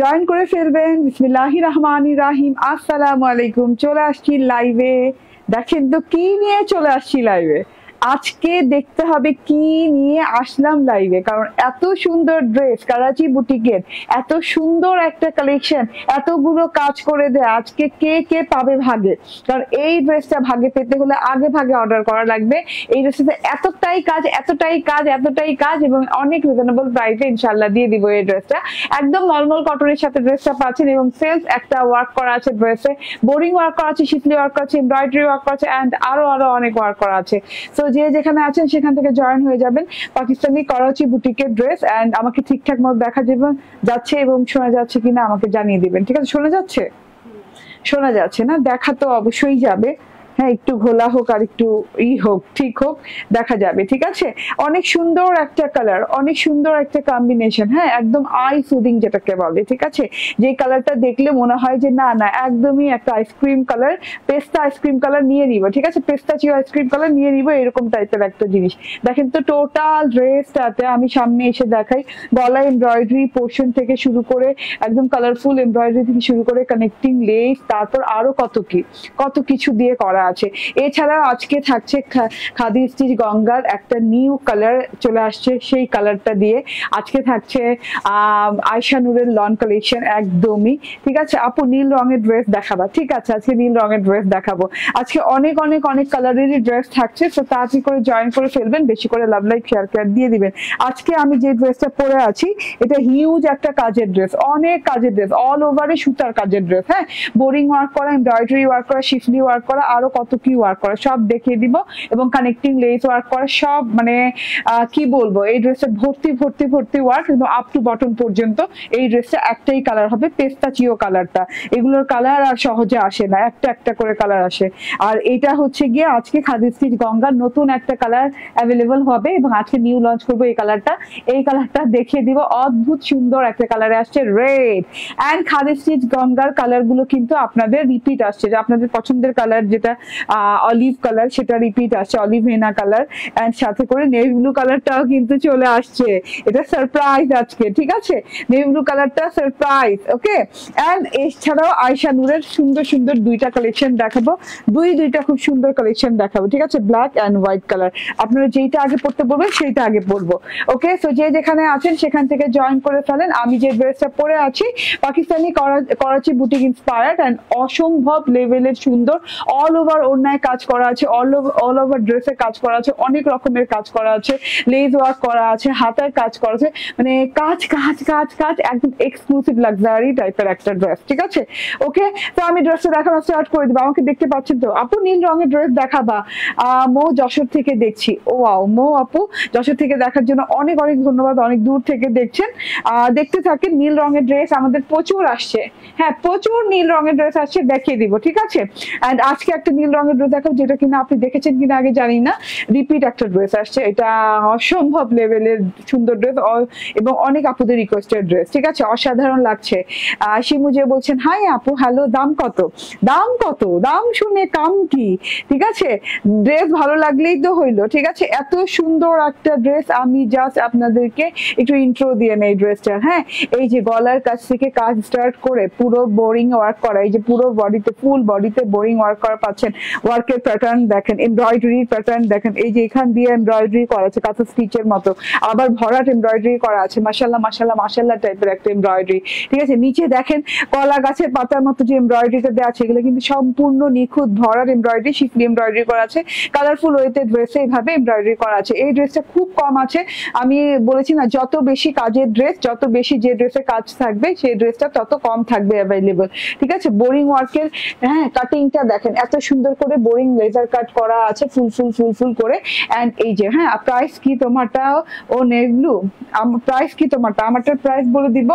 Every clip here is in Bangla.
জয়েন করে ফেলবেন। বিসমিল্লাহির রহমানির রহিম। আসসালামু আলাইকুম। চলে আসছি লাইভে। দেখেন তো কি নিয়ে চলে আসছি লাইভে। আজকে দেখতে হবে কি নিয়ে আসলাম লাইভে, কারণ এত সুন্দর ড্রেস করাচি বুটিকের, এত সুন্দর একটা কালেকশন, এতগুলো কাজ করে দেয়। আজকে কে কে পাবে ভাগে, কারণ এই ড্রেসটা ভাগে পেতে হলে আগে ভাগে অর্ডার করা লাগবে। এই ড্রেসটাতে এতটাই কাজ, এতটাই কাজ, এতটাই কাজ এবং অনেক রিজনেবল প্রাইসে ইনশাল্লাহ দিয়ে দিব। এই ড্রেসটা একদম মলমল কটনের সাথে ড্রেসটা পাচ্ছেন এবং সেলফ একটা ওয়ার্ক করা আছে ড্রেসে, বোরিং ওয়ার্ক করা আছে, শিফলি ওয়ার্ক করা আছে, এমব্রয়ডারি ওয়ার্ক করা আছে এন্ড আরো অনেক ওয়ার্ক করা আছে। সো যে যেখানে আছেন সেখান থেকে জয়েন হয়ে যাবেন। পাকিস্তানি করাচি বুটিকের ড্রেস এন্ড আমাকে ঠিকঠাক মতো দেখা যাচ্ছে এবং শোনা যাচ্ছে কিনা আমাকে জানিয়ে দিবেন। ঠিক আছে, শোনা যাচ্ছে? শোনা যাচ্ছে না? দেখা তো অবশ্যই যাবে। হ্যাঁ, একটু ঘোলা হোক আর একটু হোক, ঠিক হোক, দেখা যাবে। ঠিক আছে, অনেক সুন্দর একটা কালার, অনেক সুন্দর একটা কম্বিনেশন। হ্যাঁ, একদম আই সুদিং যেটাকে বলে। ঠিক আছে, যে কালারটা দেখলে মনে হয় যে না না একদমই একটা আইসক্রিম কালার, পেস্তা আইসক্রিম কালার নিয়ে নিব। ঠিক আছে, পেস্তা চিও আইসক্রিম কালার নিয়ে নিব, এরকম টাইপের একটা জিনিস। দেখেন তো টোটাল ড্রেসটাতে আমি সামনে এসে দেখাই, গলা এমব্রয়ডারি পোর্শন থেকে শুরু করে একদম কালারফুল এমব্রয়ডারি থেকে শুরু করে কানেক্টিং লেস, তারপর আরো কত কিছু দিয়ে করা আছে। এছাড়া আজকে থাকছে খাদি স্টিচ গঙ্গার একটা নিউ কালার চলে আসছে, সেই কালারটা দিয়ে আজকে থাকছে আয়শা নূরের লন কালেকশন একদমই। ঠিক আছে আপু, নীল রঙের ড্রেস দেখাবা? ঠিক আছে, আজকে নীল রঙের ড্রেস দেখাবো। আজকে অনেক কালারেরই ড্রেস থাকছে, তো তাড়াতাড়ি করে জয়েন করে ফেলবেন, বেশি করে লাভ লাইক শেয়ার দিয়ে দিবেন। আজকে আমি যে ড্রেসটা পরে আছি এটা হিউজ একটা কাজের ড্রেস, অনেক কাজের ড্রেস, অল ওভারে সুতার কাজের ড্রেস। হ্যাঁ, বোরিং ওয়ার্ক করা, এমব্রয়ডারি ওয়ার্ক করা, শিফলি ওয়ার্ক করা, আরো কত কি ওয়ার্ক করা সব দেখিয়ে দিব এবং কানেক্টিং লেস ওয়ার্ক করা সব, মানে কি বলবো, এই ড্রেসের ভর্তি ওয়ার্ক কিন্তু আপ টু বটম পর্যন্ত। এই ড্রেসটা একটাই কালার হবে, পেস্তা চিও কালারটা। এগুলোর কালার আর সহজে আসে না, একটা করে কালার আসে। আর এটা হচ্ছে গিয়ে আজকে খাদি স্টিচ গঙ্গার নতুন একটা কালার অ্যাভেলেবল হবে এবং আজকে নিউ লঞ্চ করবো এই কালারটা। এই কালারটা দেখিয়ে দিব, অদ্ভুত সুন্দর একটা কালারে আসছে, রেড। অ্যান্ড খাদি স্টিচ গঙ্গার কালার গুলো কিন্তু আপনাদের রিপিট আসছে, যে আপনাদের পছন্দের কালার যেটা অলিভ কালার সেটা রিপিট আসছে, অলিভ হেনা কালার। এন্ড সাথে করে নেভি ব্লু কালারটাও কিন্তু চলে আসছে, এটা সারপ্রাইজ আজকে। ঠিক আছে, নেভি ব্লু কালারটা সারপ্রাইজ। ওকে, এন্ড এছাড়াও আয়শা নূরের সুন্দর দুইটা কালেকশন দেখাবো, দুইটা খুব সুন্দর কালেকশন দেখাবো। ঠিক আছে, ব্ল্যাক এন্ড হোয়াইট কালার। আপনারা যেইটা আগে পড়তে বলবেন সেইটা আগে পড়বো। ওকে, সো যে যেখানে আছেন সেখান থেকে জয়েন করে ফেলেন। আমি যে ড্রেসটা পরে আছি Pakistani Karachi boutique inspired and অসম্ভব লেভেলের সুন্দর, অল ওভার ওড়নায় কাজ করা আছে, অল ওভার ড্রেসে কাজ করা আছে, অনেক রকমের কাজ করা আছে, লেস ওয়ার্ক করা আছে, হাতের কাজ করা আছে, মানে কাজ একদম এক্সক্লুসিভ লাক্সারি টাইপের একটা ড্রেস। ঠিক আছে, ওকে, তো আমি ড্রেসটা দেখানো স্টার্ট করে দিব। আমাকে দেখতে পাচ্ছেন তো? আপু নীল রঙের ড্রেস দেখাবা? মো যশোর থেকে দেখছি। ও ওয়াও, মো আপু যশোর থেকে দেখার জন্য অনেক ধন্যবাদ, অনেক দূর থেকে দেখছেন। দেখতে থাকেন, নীল রঙের ড্রেস আমাদের প্রচুর আসছে। হ্যাঁ, প্রচুর নীল রঙের ড্রেস আসছে, দেখিয়ে দিব। ঠিক আছে, এন্ড আজকে একটা নীল রঙের ড্রেস দেখাবো যেটা কিনা আপনি দেখেছেন কিনা আগে জানি না, রিপিট একটা ড্রেস আসছে। এটা অসম্ভব লেভেলের সুন্দর ড্রেস এবং অনেক আপুদের রিকোয়েস্টেড ড্রেস। ঠিক আছে, অসাধারণ লাগছে। শিমু যে বলছেন হাই আপু, হ্যালো, দাম কত? দাম শুনে কাম কি? ঠিক আছে, ড্রেস ভালো লাগলেই তো হইলো। ঠিক আছে, এত সুন্দর একটা ড্রেস, আমি জাস্ট আপনাদেরকে একটু ইন্ট্রো দিয়ে নেই ড্রেসটার। হ্যাঁ, এই যে গলার কাছ থেকে কাজ স্টার্ট করে পুরো বোরিং ওয়ার্ক করা, এই যে পুরো বডিতে, ফুল বডিতে বোরিং ওয়ার্ক করা পাচ্ছেন। ওয়ার্কের প্যাটার্ন দেখেন, এমব্রয়ডারির প্যাটার্ন দেখেন, এই যে এখান দিয়ে এমব্রয়ডারি করা আছে কাঁথা স্টিচের মতো, আবার ভরাট এমব্রয়ডারি করা আছে, মাশাআল্লাহ টাইপের একটা এমব্রয়ডারি। ঠিক আছে, নিচে দেখেন কলা গাছের পাতার মতো যে এমব্রয়ডারিটা দেওয়া আছে, এগুলো কিন্তু সম্পূর্ণ নিখুঁত ভরাট এমব্রয়ডারি, শিফলি এমব্রয়ডারি করা আছে, কালারফুল ওয়েতে ড্রেসে এইভাবে এমব্রয়ডারি করা আছে। এই ড্রেসটা খুব কম আছে, আমি বলেছি না, যত বেশি কাজের ড্রেস, যত বেশি যে ড্রেসে কাজ থাকবে সেই ড্রেসটা তত কম থাকবে অ্যাভেলেবল। ঠিক আছে, বোরিং ওয়ার্কের, হ্যাঁ, কাটিংটা দেখেন, এত সুন্দর করে বোরিং লেজার কাট করা আছে, ফুল করে। এন্ড এই যে, হ্যাঁ, প্রাইস কি তোমারটা? ও নেভি ব্লু, প্রাইস কি তোমারটা? আমারটার প্রাইস বলে দিব।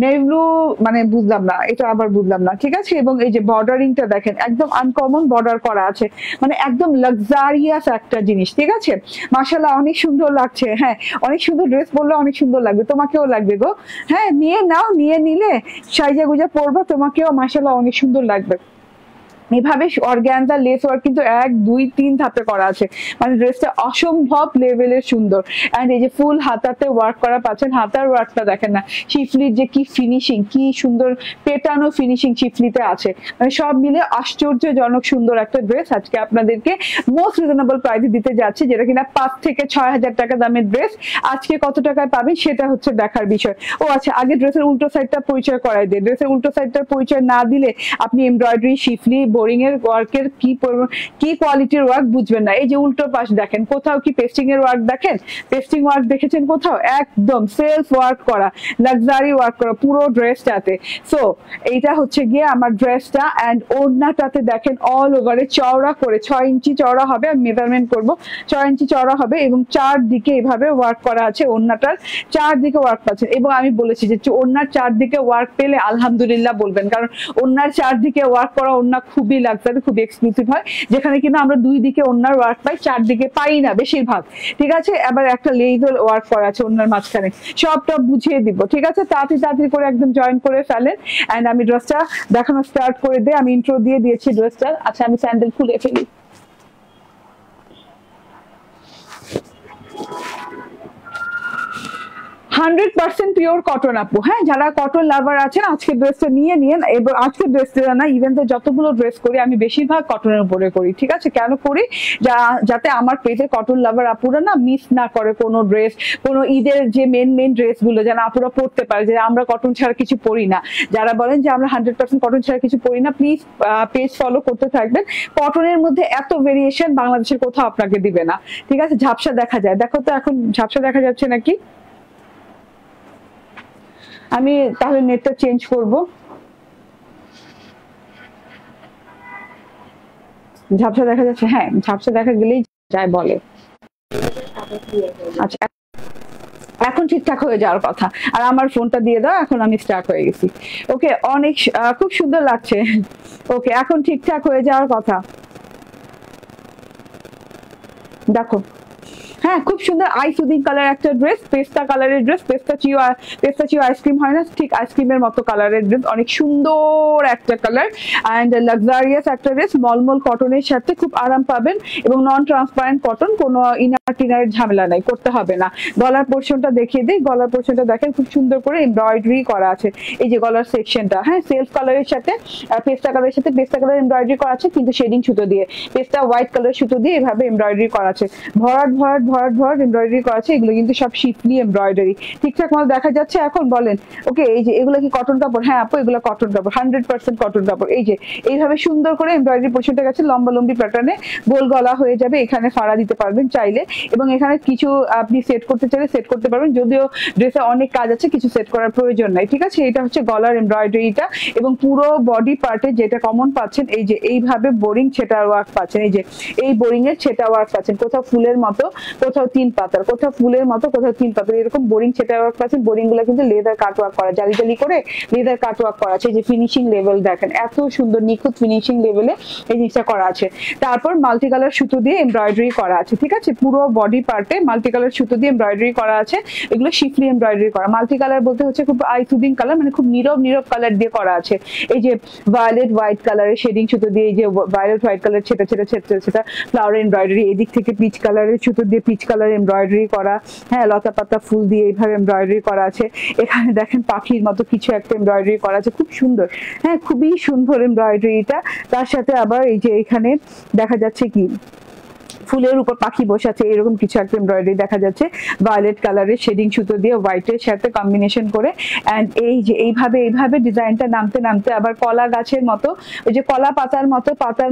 নেভি ব্লু মানে বুঝলাম না, এটা আবার বুঝলাম না। ঠিক আছে, এবং এই যে বর্ডারিংটা দেখেন, একদম আনকমন বর্ডার করা আছে, মানে একদম লাক্সারিয়াস একটা জিনিস। ঠিক আছে, মাশাআল্লাহ অনেক সুন্দর লাগছে। হ্যাঁ, অনেক সুন্দর ড্রেস পরলে অনেক সুন্দর লাগবে, তোমাকেও লাগবে গো। হ্যাঁ, নিয়ে নাও, নিয়ে নিলে সাইজা গুজা পরবা, তোমাকেও মাশাআল্লাহ অনেক সুন্দর লাগবে। এভাবে অর্গানজা লেস ওয়ার্ক কিন্তু 1 2 3 ধাপে করা আছে, মানে ড্রেসটা অসম্ভব লেভেলের সুন্দর। এন্ড এই যে ফুল হাতাতে ওয়ার্ক করা পাচ্ছেন, হাতার ওয়ার্কটা দেখেন না, শিফলির যে কি ফিনিশিং, কি সুন্দর পেটানো ফিনিশিং শিফলিতে আছে, মানে সব মিলে আশ্চর্যজনক সুন্দর একটা ড্রেস আজকে আপনাদেরকে মোস্ট রিজনেবল প্রাইসে দিতে যাচ্ছে, যেটা কিনা 5 থেকে 6,000 টাকা দামের ড্রেস আজকে কত টাকায় পাবেন সেটা হচ্ছে দেখার বিষয়। ও আচ্ছা, আগে ড্রেসের উল্টো সাইডটা পরিচয় করাই দিই। ড্রেসের উল্টো সাইডটার পরিচয় না দিলে আপনি এমব্রয়ডারি, শিফলি, বোরিং এর ওয়ার্কের কি কোয়ালিটির ওয়ার্ক বুঝবেন না। এই যে উল্টো পাশ দেখেন, কোথাও কি পেস্টিং এর ওয়ার্ক দেখেন, পেস্টিং ওয়ার্ক দেখেছেন কোথাও? একদম সেলফ ওয়ার্ক করা, লাক্সারি ওয়ার্ক করা পুরো ড্রেসটাতে। সো এইটা হচ্ছে গিয়ে আমার ড্রেসটা। এন্ড ওড়নাটাতে দেখেন অল ওভারে চওড়া করে 6 ইঞ্চি চওড়া হবে, আমি মেজারমেন্ট করব, 6 ইঞ্চি চওড়া হবে এবং চারদিকে এভাবে ওয়ার্ক করা আছে। ওড়নাটার চারদিকে ওয়ার্ক পাচ্ছেন, এবং আমি বলেছি যে ওড়নার চারদিকে ওয়ার্ক পেলে আলহামদুলিল্লাহ বলবেন, কারণ ওড়নার চারদিকে ওয়ার্ক করা ওড়না খুবই লাক্সারি, খুবই এক্সক্লুসিভ হয়, যেখানে কিনা আমরা 2 দিকে ওড়নার ওয়ার্ক পাই, চারদিকে পাই না বেশিরভাগ। ঠিক আছে, আবার একটা লেইজল ওয়ার্ক করা আছে ওড়নার মাঝখানে, সবটা বুঝিয়ে দিব। ঠিক আছে, তাড়াতাড়ি করে একদম জয়েন করে ফেলেন। এন্ড আমি ড্রেসটা দেখানো স্টার্ট করে দিই। আমি ইন্ট্রো দিয়ে দিয়েছি ড্রেসটার। আচ্ছা, আমি স্যান্ডেল খুলে ফেলি। 100% পিওর কটন আপু। হ্যাঁ, যারা কটন লাভার আছেন আজকে ড্রেসটা নিয়ে নিন। এবং আজকে ড্রেসটা না, ইভেন্টে যতগুলো ড্রেস করি আমি বেশিরভাগ কটনের উপরে করি। ঠিক আছে, কেন করি? যাতে আমার পেজে কটন লাভার আপুরা না মিস না করে কোনো ড্রেস, কোনো ঈদের যে মেন ড্রেসগুলো যেন আপুরা পড়তে পারে, যে আমরা কটন ছাড়া কিছু পরি না। যারা বলেন যে আমরা 100% কটন ছাড়া কিছু পরি না, প্লিজ পেজ ফলো করতে থাকবেন। কটনের মধ্যে এত ভেরিয়েশন বাংলাদেশের কোথাও আপনাকে দিবে না। ঠিক আছে, ঝাপসা দেখা যায়, দেখো তো এখন ঝাপসা দেখা যাচ্ছে নাকি? আমি তাহলে নেটটা চেঞ্জ করব। ঝাপসা দেখা যাচ্ছে? হ্যাঁ, ঝাপসা দেখা গেলেই যায় বলে। আচ্ছা, এখন ঠিকঠাক হয়ে যাওয়ার কথা। আর আমার ফোনটা দিয়ে দাও, এখন আমি স্টার্ট হয়ে গেছি। ওকে, অনেক খুব সুন্দর লাগছে। ওকে, এখন ঠিকঠাক হয়ে যাওয়ার কথা। দেখো, হ্যাঁ, খুব সুন্দর আই সুদিং কালার একটা ড্রেস, পেস্তা কালারের ড্রেস, পেস্তাচিও আইসক্রিম হয় না, ঠিক আইসক্রিমের মতো কালারের ড্রেস, অনেক সুন্দর একটা কালার এন্ড লাক্সারিয়াস একটা ড্রেস। মলমল কটনের সাথে খুব আরাম পাবেন এবং নন ট্রান্সপারেন্ট কটন, কোনো ইনার টিনারের ঝামেলা নাই, করতে হবে না। গলার পোর্শনটা দেখিয়ে দিই। গলার পোর্শনটা দেখেন খুব সুন্দর করে এমব্রয়ডারি করা আছে। এই যে গলার সেকশনটা, হ্যাঁ, সেলফ কালারের সাথে পেস্তা কালারের সাথে পেস্তা কালার এমব্রয়ডারি করা আছে, কিন্তু শেডিং সুতো দিয়ে, পেস্তা হোয়াইট কালার সুতো দিয়ে এভাবে এমব্রয়ডারি করা আছে। ভরাট এমব্রয়ডারি করা আছে। এগুলো কিন্তু সব শিফলি এমব্রয়ডারি। ঠিকঠাক মতো দেখা যাচ্ছে এখন? বলেন। ওকে, এই যে এগুলো কি কটন কাপড়? হ্যাঁ আপু, এগুলো কটন কাপড়, 100% কটন কাপড়। এই যে এইভাবে সুন্দর করে এমব্রয়ডারি পোর্শনটা গেছে লম্বা লম্বি প্যাটার্নে, গোল গলা হয়ে যাবে, এখানে ফাড়া দিতে পারবেন চাইলে, এবং এখানে কিছু আপনি সেট করতে চাইলে সেট করতে পারবেন, যদিও ড্রেসে অনেক কাজ আছে, কিছু সেট করার প্রয়োজন নাই। ঠিক আছে, এটা হচ্ছে গলার এমব্রয়ডারিটা, এবং পুরো বডি পার্টে যেটা কমন পাচ্ছেন, এই যে এইভাবে বোরিং ছেটা ওয়ার্ক পাচ্ছেন। এই যে এই বোরিং এর ছেটা ওয়ার্ক পাচ্ছেন, কোথাও ফুলের মতো, কোথাও 3 পাতার, কোথাও ফুলের মতো, কোথাও 3 পাতার, এরকম বোরিং ছেটা ওয়ার্ক পাচ্ছেন। বোরিং গুলো কিন্তু লেদার কাট ওয়ার্ক করা, জালি জালি করে লেদার কাট ওয়ার্ক করা আছে। এই যে ফিনিশিং লেভেল দেখেন, এত সুন্দর নিখুঁত ফিনিশিং লেভেলে এই জিনিসটা করা আছে। তারপর মাল্টি কালার সুতো দিয়ে এমব্রয়ডারি করা আছে। ঠিক আছে, পুরো বডি পার্টে মাল্টি কালার সুতো দিয়ে এমব্রয়ডারি করা আছে। এগুলো শিফলি এমব্রয়ডারি করা। মাল্টি কালার বলতে হচ্ছে খুব আই সুদিং কালার, মানে খুব নীরব কালার দিয়ে করা আছে। এই যে ভায়োলেট হোয়াইট কালারের শেডিং সুতো দিয়ে, এই যে ভায়োলেট হোয়াইট কালার ছেটা ফ্লাওয়ার এমব্রয়ডারি, এদিক থেকে পিচ কালারের সুতো দিয়ে পিচ কালার এমব্রয়ডারি করা, হ্যাঁ, লতা পাতা ফুল দিয়ে এইভাবে এমব্রয়ডারি করা আছে। এখানে দেখেন পাখির মতো কিছু একটা এমব্রয়ডারি করা আছে, খুব সুন্দর। হ্যাঁ, খুবই সুন্দর এমব্রয়ডারিটা। তার সাথে আবার এই যে এখানে দেখা যাচ্ছে কি ফুলের উপর পাখি বসে আছে, এরকম কিছু একটা এমব্রয়ডারি দেখা যাচ্ছে ভায়োলেট কালারের শেডিং সুতো দিয়ে হোয়াইটের সাথে কম্বিনেশন করে। এন্ড এই যে এইভাবে ডিজাইনটা নামতে আবার কলা গাছের মতো, ওই যে কলা পাতার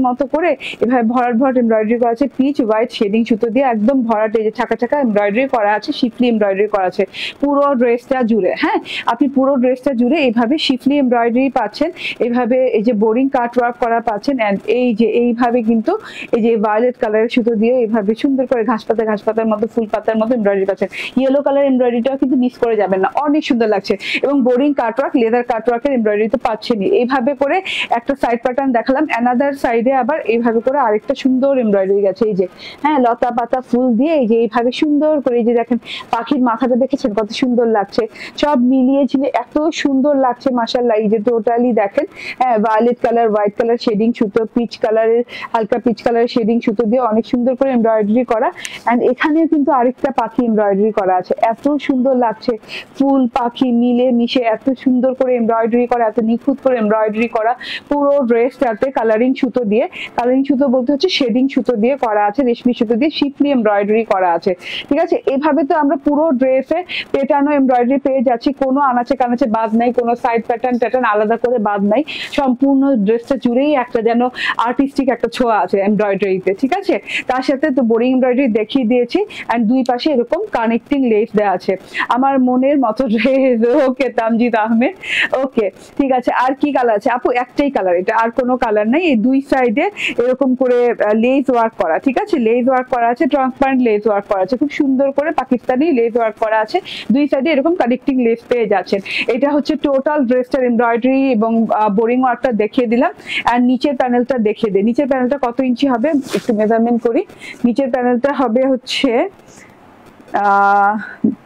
মতো করে এভাবে ভরাট এমব্রয়ডারি করা আছে, পিচ হোয়াইট শেডিং সুতো দিয়ে একদম ভরাট, এই যে ছাকা এমব্রয়ডারি করা আছে, শিফলি এমব্রয়ডারি করা আছে পুরো ড্রেসটা জুড়ে। হ্যাঁ, আপনি পুরো ড্রেসটা জুড়ে এইভাবে শিফলি এমব্রয়ডারি পাচ্ছেন, এইভাবে এই যে বোরিং কাট ওয়ার্ক করা পাচ্ছেন। এন্ড এই যে এইভাবে কিন্তু এই যে ভায়োলেট কালারের সুতো দিয়ে এইভাবে সুন্দর করে ঘাস পাতার মতো ফুল পাতার মতো এমব্রয়ডারি পাচ্ছেন। ইয়েলো কালার এমব্রয়ডারিটাও কিন্তু মিস করে যাবেন না, অনেক সুন্দর লাগছে। এবং বোরিং কাটওয়ার্ক, লেদার কাটওয়ার্কের এমব্রয়ডারি তো পাচ্ছেনই। এইভাবে করে একটা সাইড প্যাটার্ন দেখালাম, অ্যানাদার সাইডে আবার এইভাবে করে আরেকটা সুন্দর এমব্রয়ডারি গেছে। এই যে হ্যাঁ, লতা পাতা ফুল দিয়ে এই যে এইভাবে সুন্দর করে, এই যে দেখেন পাখির মাথাটা দেখেছেন কত সুন্দর লাগছে। সব মিলিয়ে ঝিলে এত সুন্দর লাগছে মাশাআল্লাহ। এই যে টোটালি দেখেন, হ্যাঁ, violet colour, white colour shading সুতো, পিচ কালারের, হালকা পিচ কালারের শেডিং সুতো দিয়ে অনেক সুন্দর করে এমব্রয়ডারি করা। এন্ড এখানেও কিন্তু আরেকটা পাখি এমব্রয়ডারি করা আছে, এত সুন্দর লাগছে। ফুল পাখি মিলে মিশে এত সুন্দর করে এমব্রয়ডারি করা, এত নিখুঁত করে এমব্রয়ডারি করা। পুরো ড্রেসটাতে কালারিং সুতো দিয়ে, কালারিং সুতো বলতে হচ্ছে শেডিং সুতো দিয়ে করা আছে, রেশমি সুতো দিয়ে শিফলি এমব্রয়ডারি করা আছে। ঠিক আছে, এভাবে তো আমরা পুরো ড্রেসে পেটানো এমব্রয়ডারি পেয়ে যাচ্ছি, কোনো আনাচে কানাচে বাদ নাই, কোনো সাইড প্যাটার্ন আলাদা করে বাদ নাই। সম্পূর্ণ ড্রেসটা জুড়েই একটা যেন আর্টিস্টিক একটা ছোঁয়া আছে এমব্রয়ডারিতে। ঠিক আছে, তার সাথে তো বোরিং এমব্রয়ডারি দেখিয়ে দিয়েছি, এন্ড দুই পাশে এরকম কানেক্টিং লেস দেওয়া আছে। আমার মনের মতো ড্রেস। ওকে তামজিদ আহমেদ, ওকে ঠিক আছে। আর কি কালার আছে আপু? একটাই কালার এটা, আর কোনো কালার নাই। এই দুই সাইডে এরকম করে লেস ওয়ার্ক করা, ঠিক আছে, লেস ওয়ার্ক করা আছে, ট্রান্সপারেন্ট লেস ওয়ার্ক করা আছে, খুব সুন্দর করে পাকিস্তানি লেস ওয়ার্ক করা আছে। দুই সাইডে এরকম কানেক্টিং লেস পেয়ে যাচ্ছেন। এটা হচ্ছে টোটাল ড্রেসটার এমব্রয়ডারি এবং বোরিং ওয়ার্কটা দেখিয়ে দিলাম। আর নিচের প্যানেলটা দেখিয়ে দিই। নিচের প্যানেলটা কত ইঞ্চি হবে একটু মেজারমেন্ট করি। নিচের প্যানেলটা হবে হচ্ছে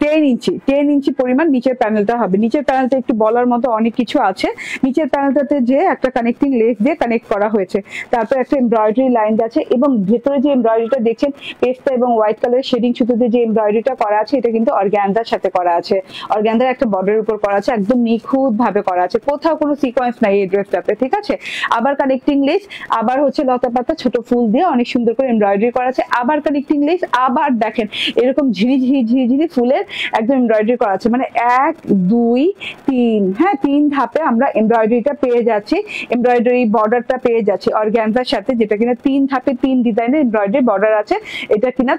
10 ইঞ্চি পরিমাণ নিচের প্যানেলটা হবে। নিচের প্যানেলটা একটু বলার মতো অনেক কিছু আছে। নিচের প্যানেলটাতে যে একটা কানেক্টিং লেস দিয়ে কানেক্ট করা হয়েছে, তারপর একটা এমব্রয়ডারি লাইন আছে, এবং ভেতরে যে এমব্রয়ডারিটা দেখছেন পেস্তা এবং হোয়াইট কালারের শেডিং সুতোতে যে এমব্রয়ডারিটা করা আছে, এটা কিন্তু অর্গানজার সাথে করা আছে, অর্গানজার একটা বর্ডারের উপর করা আছে, একদম নিখুঁত ভাবে করা আছে, কোথাও কোনো সিকোয়েন্স নাই এই ড্রেসটাতে। ঠিক আছে, আবার কানেক্টিং লেস, আবার হচ্ছে লতা পাতা ছোট ফুল দিয়ে অনেক সুন্দর করে এমব্রয়ডারি করা আছে, আবার কানেক্টিং লেস, আবার দেখেন এরকম ঝিরি ফুলের একদম এমব্রয়ডারি করা আছে। মানে 1 2 3, হ্যাঁ 3 ধাপে আমরা এমব্রয়ডারিটা পেয়ে যাচ্ছি, এমব্রয়ডারি বর্ডারটা পেয়ে যাচ্ছি অর্গানজার সাথে, যেটা কিনা 3 ধাপে 3 ডিজাইনের এমব্রয়ডারি বর্ডার আছে। এটা কিনা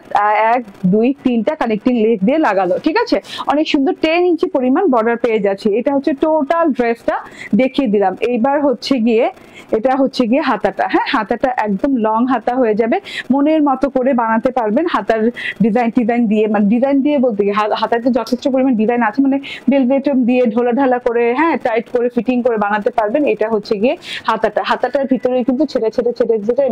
1 2 3টা কানেক্টিং লেস দিয়ে লাগালো। ঠিক আছে, অনেক সুন্দর 10 ইঞ্চি পরিমাণ বর্ডার পেয়ে যাচ্ছি। এটা হচ্ছে টোটাল ড্রেসটা দেখিয়ে দিলাম। এইবার হচ্ছে গিয়ে এটা হচ্ছে গিয়ে হাতাটা। হ্যাঁ, হাতাটা একদম লং হাতা হয়ে যাবে, মনের মতো করে বানাতে পারবেন। হাতার ডিজাইন দিয়ে, মানে ডিজাইন দিয়ে বলতে গিয়ে হাতাতে যথেষ্ট পরিমাণ ডিজাইন আছে, মানে বেলভেটম দিয়ে ঢোলা ঢালা করে, হ্যাঁ টাইট করে ফিটিং করে বানাতে পারবেন। এটা হচ্ছে গিয়ে হাতাটা। হাতাটার ভিতরে কিন্তু ছেড়ে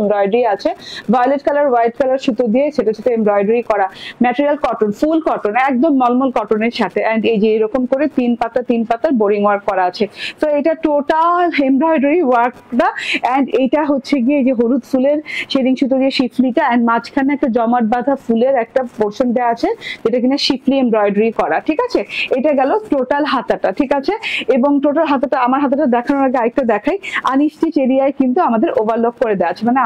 এমব্রয়ডারি আছে, ভায়োলেট কালার, হোয়াইট কালার সুতো দিয়ে ছেড়ে এমব্রয়ডারি করা। ম্যাটেরিয়াল কটন, ফুল কটন, একদম মলমল কটনের সাথে। এন্ড এই যে এরকম করে 3 পাতার বোরিং ওয়ার্ক করা আছে। তো এটা টোটাল এমব্রয়ডারি ওয়ার্কটা। এন্ড এইটা হচ্ছে গিয়ে যে হলুদ ফুলের শেডিং সুতো দিয়ে শিফলিটা, এন্ড মাঝখানে একটা জমাট বাঁধা ফুলের একটা পোর্শন দেওয়া আছে, যেটা কিনা শিফলি এমব্রয়ডারি করা। ঠিক আছে, এটা গেল টোটাল হাতাটা। ঠিক আছে, এবং টোটাল হাতাটা, আমার হাতাটা দেখানোর আগে আরেকটা দেখাই। আনস্টিচ এরিয়ায় কিন্তু আমাদের ওভারলক করে দেওয়া আছে, মানে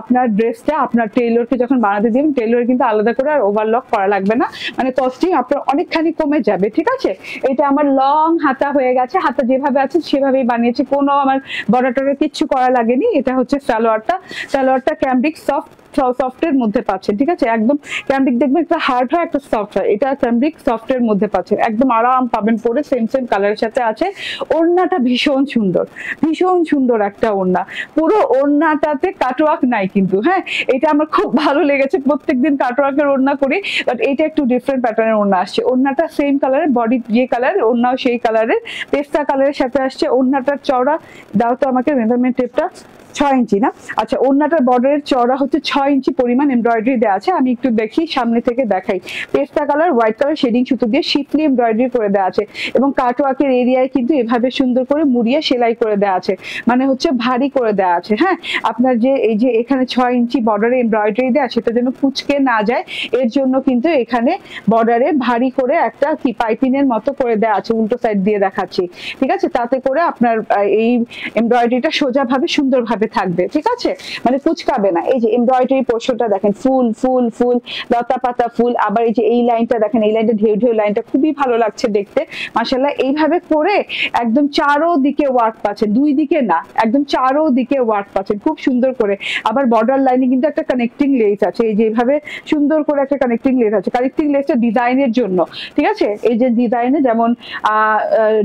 আপনার ড্রেসটা আপনার টেইলরকে যখন বানাতে দিবেন, টেইলর কিন্তু আলাদা করে আর ওভারলক করা লাগবে না, মানে কস্টিং আপনার অনেকখানি কমে যাবে। ঠিক আছে, এটা আমার লং হাতা হয়ে গেছে, হাতা যেভাবে আছে সেভাবেই বানিয়েছি, কোনো আমার বর্ডার কিচ্ছু করা লাগেনি। এটা হচ্ছে সালোয়ারটা ক্যামব্রিক সফটের মধ্যে পাচ্ছেন। ঠিক আছে, একদম ক্যামব্রিক দেখবেন একটা হার্ড হয় একটা সফট হয়, এটা ক্যামব্রিক সফটের মধ্যে পাচ্ছেন, একদম আরাম পাবেন পরে, সেম কালারের সাথে আছে। ওড়নাটা ভীষণ সুন্দর একটা ওড়না, পুরো ওড়নাটাতে কাটওয়ার্ক নাই কিন্তু। হ্যাঁ, এটা আমার খুব ভালো লেগেছে, প্রত্যেকদিন কাটওয়ার্কের ওড়না করি, বাট এটা একটু ডিফারেন্ট প্যাটার্নের ওড়না আসছে। ওড়নাটা সেম কালারের, বডি যে কালার, ওড়নাও সেই কালারের, পেস্তা কালারের সাথে আসছে। ওড়নাটার চওড়া দাও তো আমাকে মেজারমেন্ট টেপটা, 6 ইঞ্চি না? আচ্ছা, ওড়নাটার বর্ডারের চওড়া হচ্ছে 6 ইঞ্চি পরিমাণ এমব্রয়ডারি দেওয়া আছে। আমি একটু দেখি, সামনে থেকে দেখাই। পেস্তা কালার, হোয়াইট কালার শেডিং সুতো দিয়ে শিফলি এমব্রয়ডারি করে দেওয়া আছে, এবং কাটওয়ার্কের এরিয়ায় কিন্তু এভাবে সুন্দর করে মুড়িয়ে সেলাই করে দেওয়া আছে, মানে হচ্ছে ভারী করে দেওয়া আছে। হ্যাঁ, আপনার যে এই যে এখানে 6 ইঞ্চি বর্ডারে এমব্রয়ডারি দেওয়া, সেটা যেন কুচকে না যায়, এর জন্য কিন্তু এখানে বর্ডারে ভারী করে একটা কি পাইপিনের মতো করে দেওয়া আছে, উল্টো সাইড দিয়ে দেখাচ্ছি। ঠিক আছে, তাতে করে আপনার এই এমব্রয়ডারিটা সোজাভাবে সুন্দরভাবে থাকবে। ঠিক আছে, মানে কুচকাবে না। এই যে এমব্রয়ডারি পোর্শনটা দেখেন, ফুল লতা পাতা ফুল, আবার এই যে এই লাইনটা দেখেন, এই লাইনটা ঢেউ লাইনটা খুবই ভালো লাগছে দেখতে মাশাআল্লাহ। এইভাবে করে একদম চারোদিকে ওয়ার্ক পাচ্ছেন, দুই দিকে না, একদম চারোদিকে ওয়ার্ক পাচ্ছেন খুব সুন্দর করে। আবার বর্ডার লাইনে কিন্তু একটা কানেক্টিং লেস আছে, এই যে এইভাবে সুন্দর করে একটা কানেক্টিং লেস আছে। কানেক্টিং লেসটা ডিজাইনের জন্য। ঠিক আছে, এই যে ডিজাইনে যেমন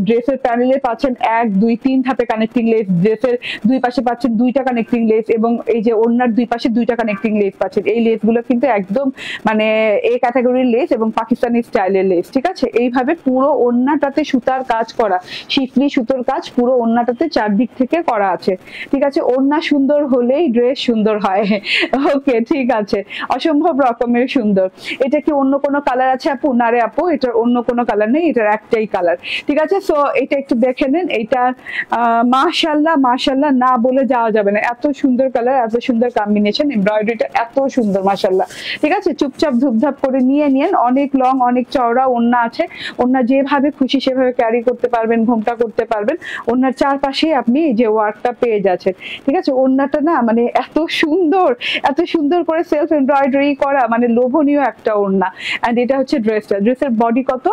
ড্রেসের প্যানেলে পাচ্ছেন 1 2 3 ধাপে কানেক্টিং লেস, ড্রেসের দুই পাশে পাচ্ছেন 2 2টা কানেক্টিং লেস এবং এই যে ওড়নার দুই পাশে 2টা কানেক্টিং লেস পাচ্ছেন। এই লেসগুলো কিন্তু একদম মানে এ ক্যাটাগরির লেস এবং পাকিস্তানি স্টাইলের লেস, ঠিক আছে। এইভাবে পুরো ওড়নাটাতে সুতার কাজ করা, শিফলি সুতোর কাজ পুরো ওড়নাটাতে চারদিক থেকে করা আছে, ঠিক আছে। ওড়না সুন্দর হলেই ড্রেস সুন্দর হয়। ওকে, ঠিক আছে, অসম্ভব রকমের সুন্দর। এটা কি অন্য কোনো কালার আছে আপু? না রে আপু, এটার অন্য কোনো কালার নেই, এটার একটাই কালার, ঠিক আছে। সো এটা একটু দেখে নেন। এটা মাশাআল্লাহ মাশাআল্লাহ না বলে যাওয়া যাবে না, এত সুন্দর কালার, এত সুন্দর কম্বিনেশন, এমব্রয়ডারিটা এত সুন্দর মাশাআল্লাহ, ঠিক আছে। চুপচাপ ধুপধাপ করে নিয়ে নিন। অনেক লং, অনেক চওড়া ওড়না আছে। ওড়না যেভাবে খুশি সেভাবে ক্যারি করতে পারবেন, ঘোমটা করতে পারবেন। ওড়নার চারপাশে আপনি যে ওয়ার্কটা পেয়ে যাচ্ছেন, ঠিক আছে। ওড়নাটা না মানে এত সুন্দর, এত সুন্দর করে সেলফ এমব্রয়ডারি করা, মানে লোভনীয় একটা ওড়না। এন্ড এটা হচ্ছে ড্রেসটা। ড্রেসের বডি কত?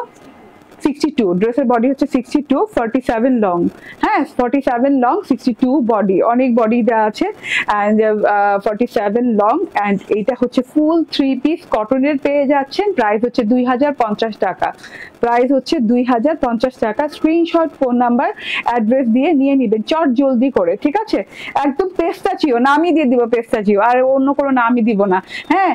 62। ড্রেসের বডি হচ্ছে 62, 47 লং। হ্যাঁ, 47 লং, 62 বডি, অনেক বডি দেওয়া আছে। And 47 long. অ্যান্ড এইটা হচ্ছে ফুল 3 পিস কটনের পেয়ে যাচ্ছেন। প্রাইস হচ্ছে 2050 টাকা। প্রাইস হচ্ছে 2050 টাকা। স্ক্রিনশট, ফোন নাম্বার, অ্যাড্রেস দিয়ে নিয়ে নিবেন চট জলদি করে, ঠিক আছে। একদম পেস্তাচিও নামই দিয়ে দিব, পেস্তাচিও, আর অন্য কোনো নামই দিব না। হ্যাঁ,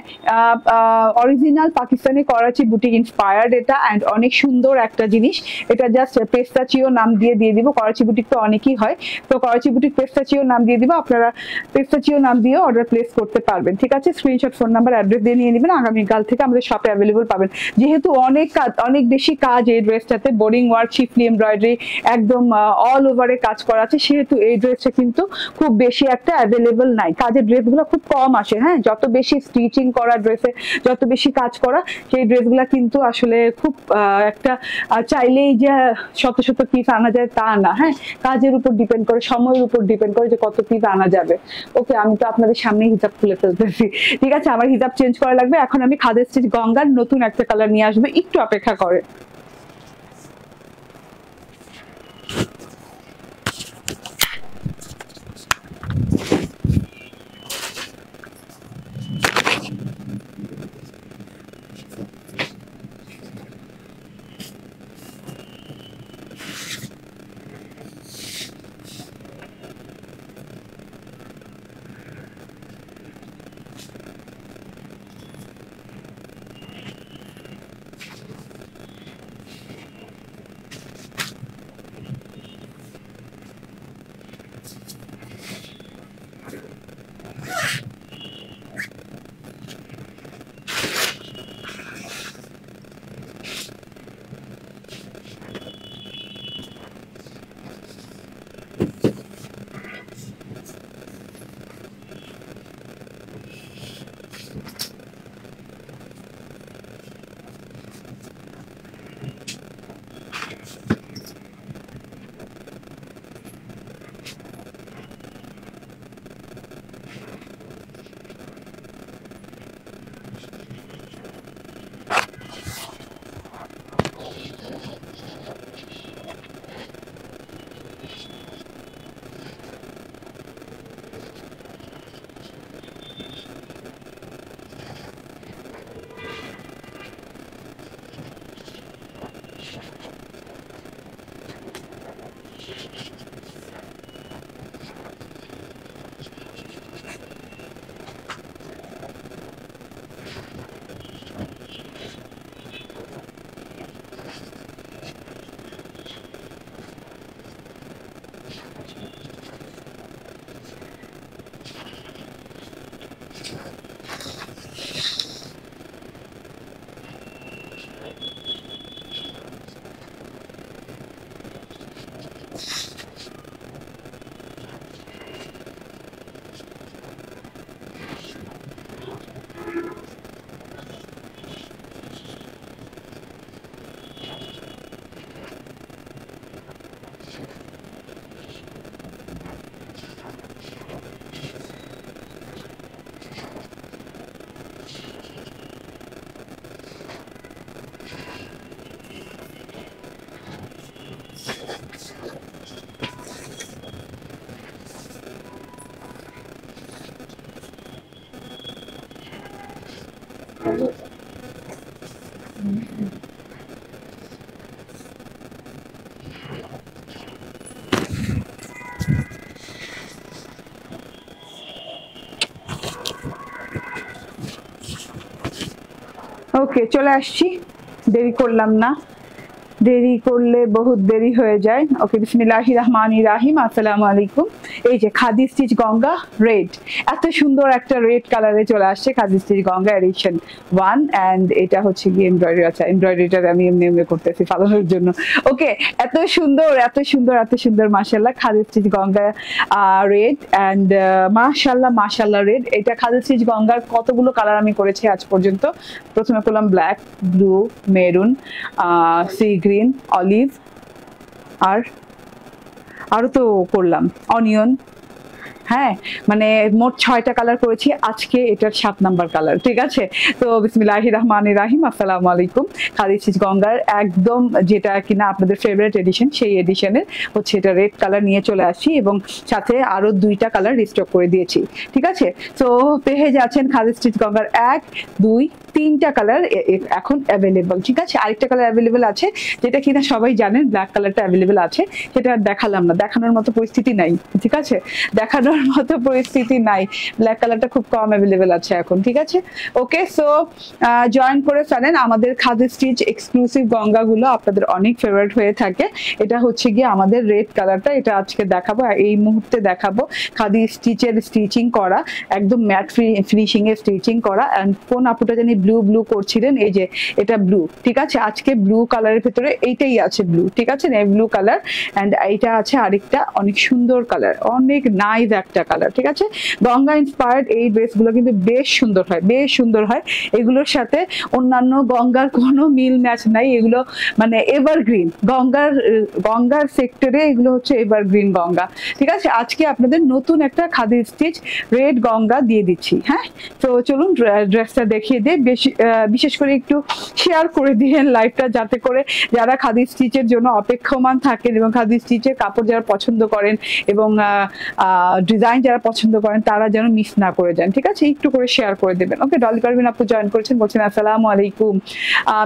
original Pakistani Karachi boutique inspired এটা। অ্যান্ড অনেক সুন্দর একটা জিনিস এটা, জাস্ট পেস্তাচিও নাম দিয়ে দিব। করাচি বুটিক তো অনেকই হয়, তো করাচি বুটিক পেস্তাচিও নাম দিয়ে দিব। আপনারা পেস্তাচিও নাম দিয়ে অর্ডার প্লেস করতে পারবেন, ঠিক আছে। স্ক্রিনশট, ফোন নাম্বার, অ্যাড্রেস দিয়ে নিয়ে নেবেন। আগামীকাল থেকে আমাদের শপে অ্যাভেলেবল পাবেন। যেহেতু অনেক কাজ, অনেক বেশি কাজ এই ড্রেসটাতে, বোরিং ওয়ার্ক, শিফলি এমব্রয়ডারি, একদম অল ওভারে কাজ করা আছে, সেহেতু এই ড্রেসটা কিন্তু খুব বেশি একটা অ্যাভেলেবল নাই। কাজের ড্রেসগুলো খুব কম আসে। হ্যাঁ, যত বেশি স্টিচিং করা ড্রেসে যত বেশি কাজ করা, সেই ড্রেসগুলো কিন্তু আসলে খুব একটা চাইলেই যে শত শত পিস আনা যায় তা না। হ্যাঁ, কাজের উপর ডিপেন্ড করে, সময়ের উপর ডিপেন্ড করে যে কত পিস আনা যাবে। ওকে, আমি তো আপনাদের সামনে হিজাব খুলে ফেলতেছি, ঠিক আছে। আমার হিজাব চেঞ্জ করা লাগবে। এখন আমি খাদের স্টিচ গঙ্গার নতুন একটা কালার নিয়ে আসবে, একটু অপেক্ষা করে। ওকে, চলে আসছি, দেরি করলাম না, দেরি করলে বহুত দেরি হয়ে যায়। ওকে, বিসমিল্লাহির রহমানির রহিম, আসসালামু আলাইকুম। এই যে খাদি স্টিচ গঙ্গা রেড, এত সুন্দর একটা রেড কালারে চলে আসছে khadi stitch Ganga edition 1। And এটা হচ্ছে কি এমব্রয়ডারি, আছে এমব্রয়ডারিটা আমি এমনি এমনি করতেছি ফালানোর জন্য। ওকে, এত সুন্দর এত সুন্দর এত সুন্দর, মাশাআল্লাহ, khadi stitch Ganga red. And মাশাআল্লাহ মাশাআল্লাহ রেড। এটা খাদি স্টিচ গঙ্গার কতগুলো কালার আমি করেছি আজ পর্যন্ত। প্রথমে করলাম black, blue, maroon, sea green, olive, আর আরো তো করলাম অনিয়ন। হ্যাঁ, মানে মোট 6টা কালার করেছি, আজকে এটার 7 নাম্বার কালার। ঠিক আছে, তো বিসমিল্লাহির রহমানির রহিম, আসসালামু আলাইকুম। খাদি স্টিচ গঙ্গার একদম যেটা কিনা আপনাদের ফেভারিট এডিশন, সেই এডিশনের হচ্ছে এটা রেড কালার নিয়ে চলে আসছি, এবং সাথে আরো 2টা কালার রিস্টক করে দিয়েছি। ঠিক আছে, তো পেয়ে যাচ্ছেন খাদি স্টিচ গঙ্গার 1, 2, 3টা কালার এখন অ্যাভেলেবল। ঠিক আছে, আরেকটা কালার অ্যাভেলেবল আছে, যেটা কিনা সবাই জানেন, ব্ল্যাক কালারটা অ্যাভেলেবল আছে, সেটা দেখালাম না, দেখানোর মতো পরিস্থিতি নাই। ঠিক আছে, দেখানোর মতো পরিস্থিতি নাই, ব্ল্যাক কালারটা খুব কম অ্যাভেলেবল আছে এখন। ঠিক আছে, ওকে, সো জয়েন করে ফেলেন আমাদের খাদি স্টিচ এক্সক্লুসিভ গঙ্গাগুলো, আপনাদের অনেক ফেভারিট হয়ে থাকে। এটা হচ্ছে গিয়ে আমাদের রেড কালারটা, এটা আজকে দেখাবো, এই মুহূর্তে দেখাবো খাদি স্টিচের স্টিচিং করা, একদম ম্যাট ফিনিশিং এর স্টিচিং করা। এন্ড কোন আপুটা জানি ব্লু ব্লু করছিলেন, এই যে এটা ব্লু। ঠিক আছে, আজকে ব্লু কালারের ভিতরে এইটাই আছে ব্লু। ঠিক আছে, নেভি ব্লু কালার। এন্ড এইটা আছে আরেকটা অনেক সুন্দর কালার, অনেক নাইস একটা কালার। ঠিক আছে, গঙ্গা ইন্সপায়ার্ড এই ড্রেসগুলো কিন্তু বেশ সুন্দর হয়, বেশ সুন্দর হয়। এগুলোর সাথে অন্যান্য গঙ্গার কোনো মিল ম্যাচ নাই, এগুলো মানে এভারগ্রিন গঙ্গার, গঙ্গার সেক্টরে এগুলো হচ্ছে এভারগ্রিন গঙ্গা। ঠিক আছে, আজকে আপনাদের নতুন একটা খাদি স্টিচ রেড গঙ্গা দিয়ে দিচ্ছি। হ্যাঁ, তো চলুন ড্রেসটা দেখিয়ে দিই, বিশেষ করে একটু শেয়ার করে দিয়েন লাইভটা, যাতে করে যারা খাদি স্টিচের জন্য অপেক্ষমান থাকেন এবং খাদি স্টিচের কাপড় যারা পছন্দ করেন এবং ডিজাইন যারা পছন্দ করেন, তারা যেন মিস না করে যান। ঠিক আছে, একটু করে শেয়ার করে দেবেন। ওকে, ডলি পারভিন আপু জয়েন করেছেন, বলছেন আসসালামু আলাইকুম।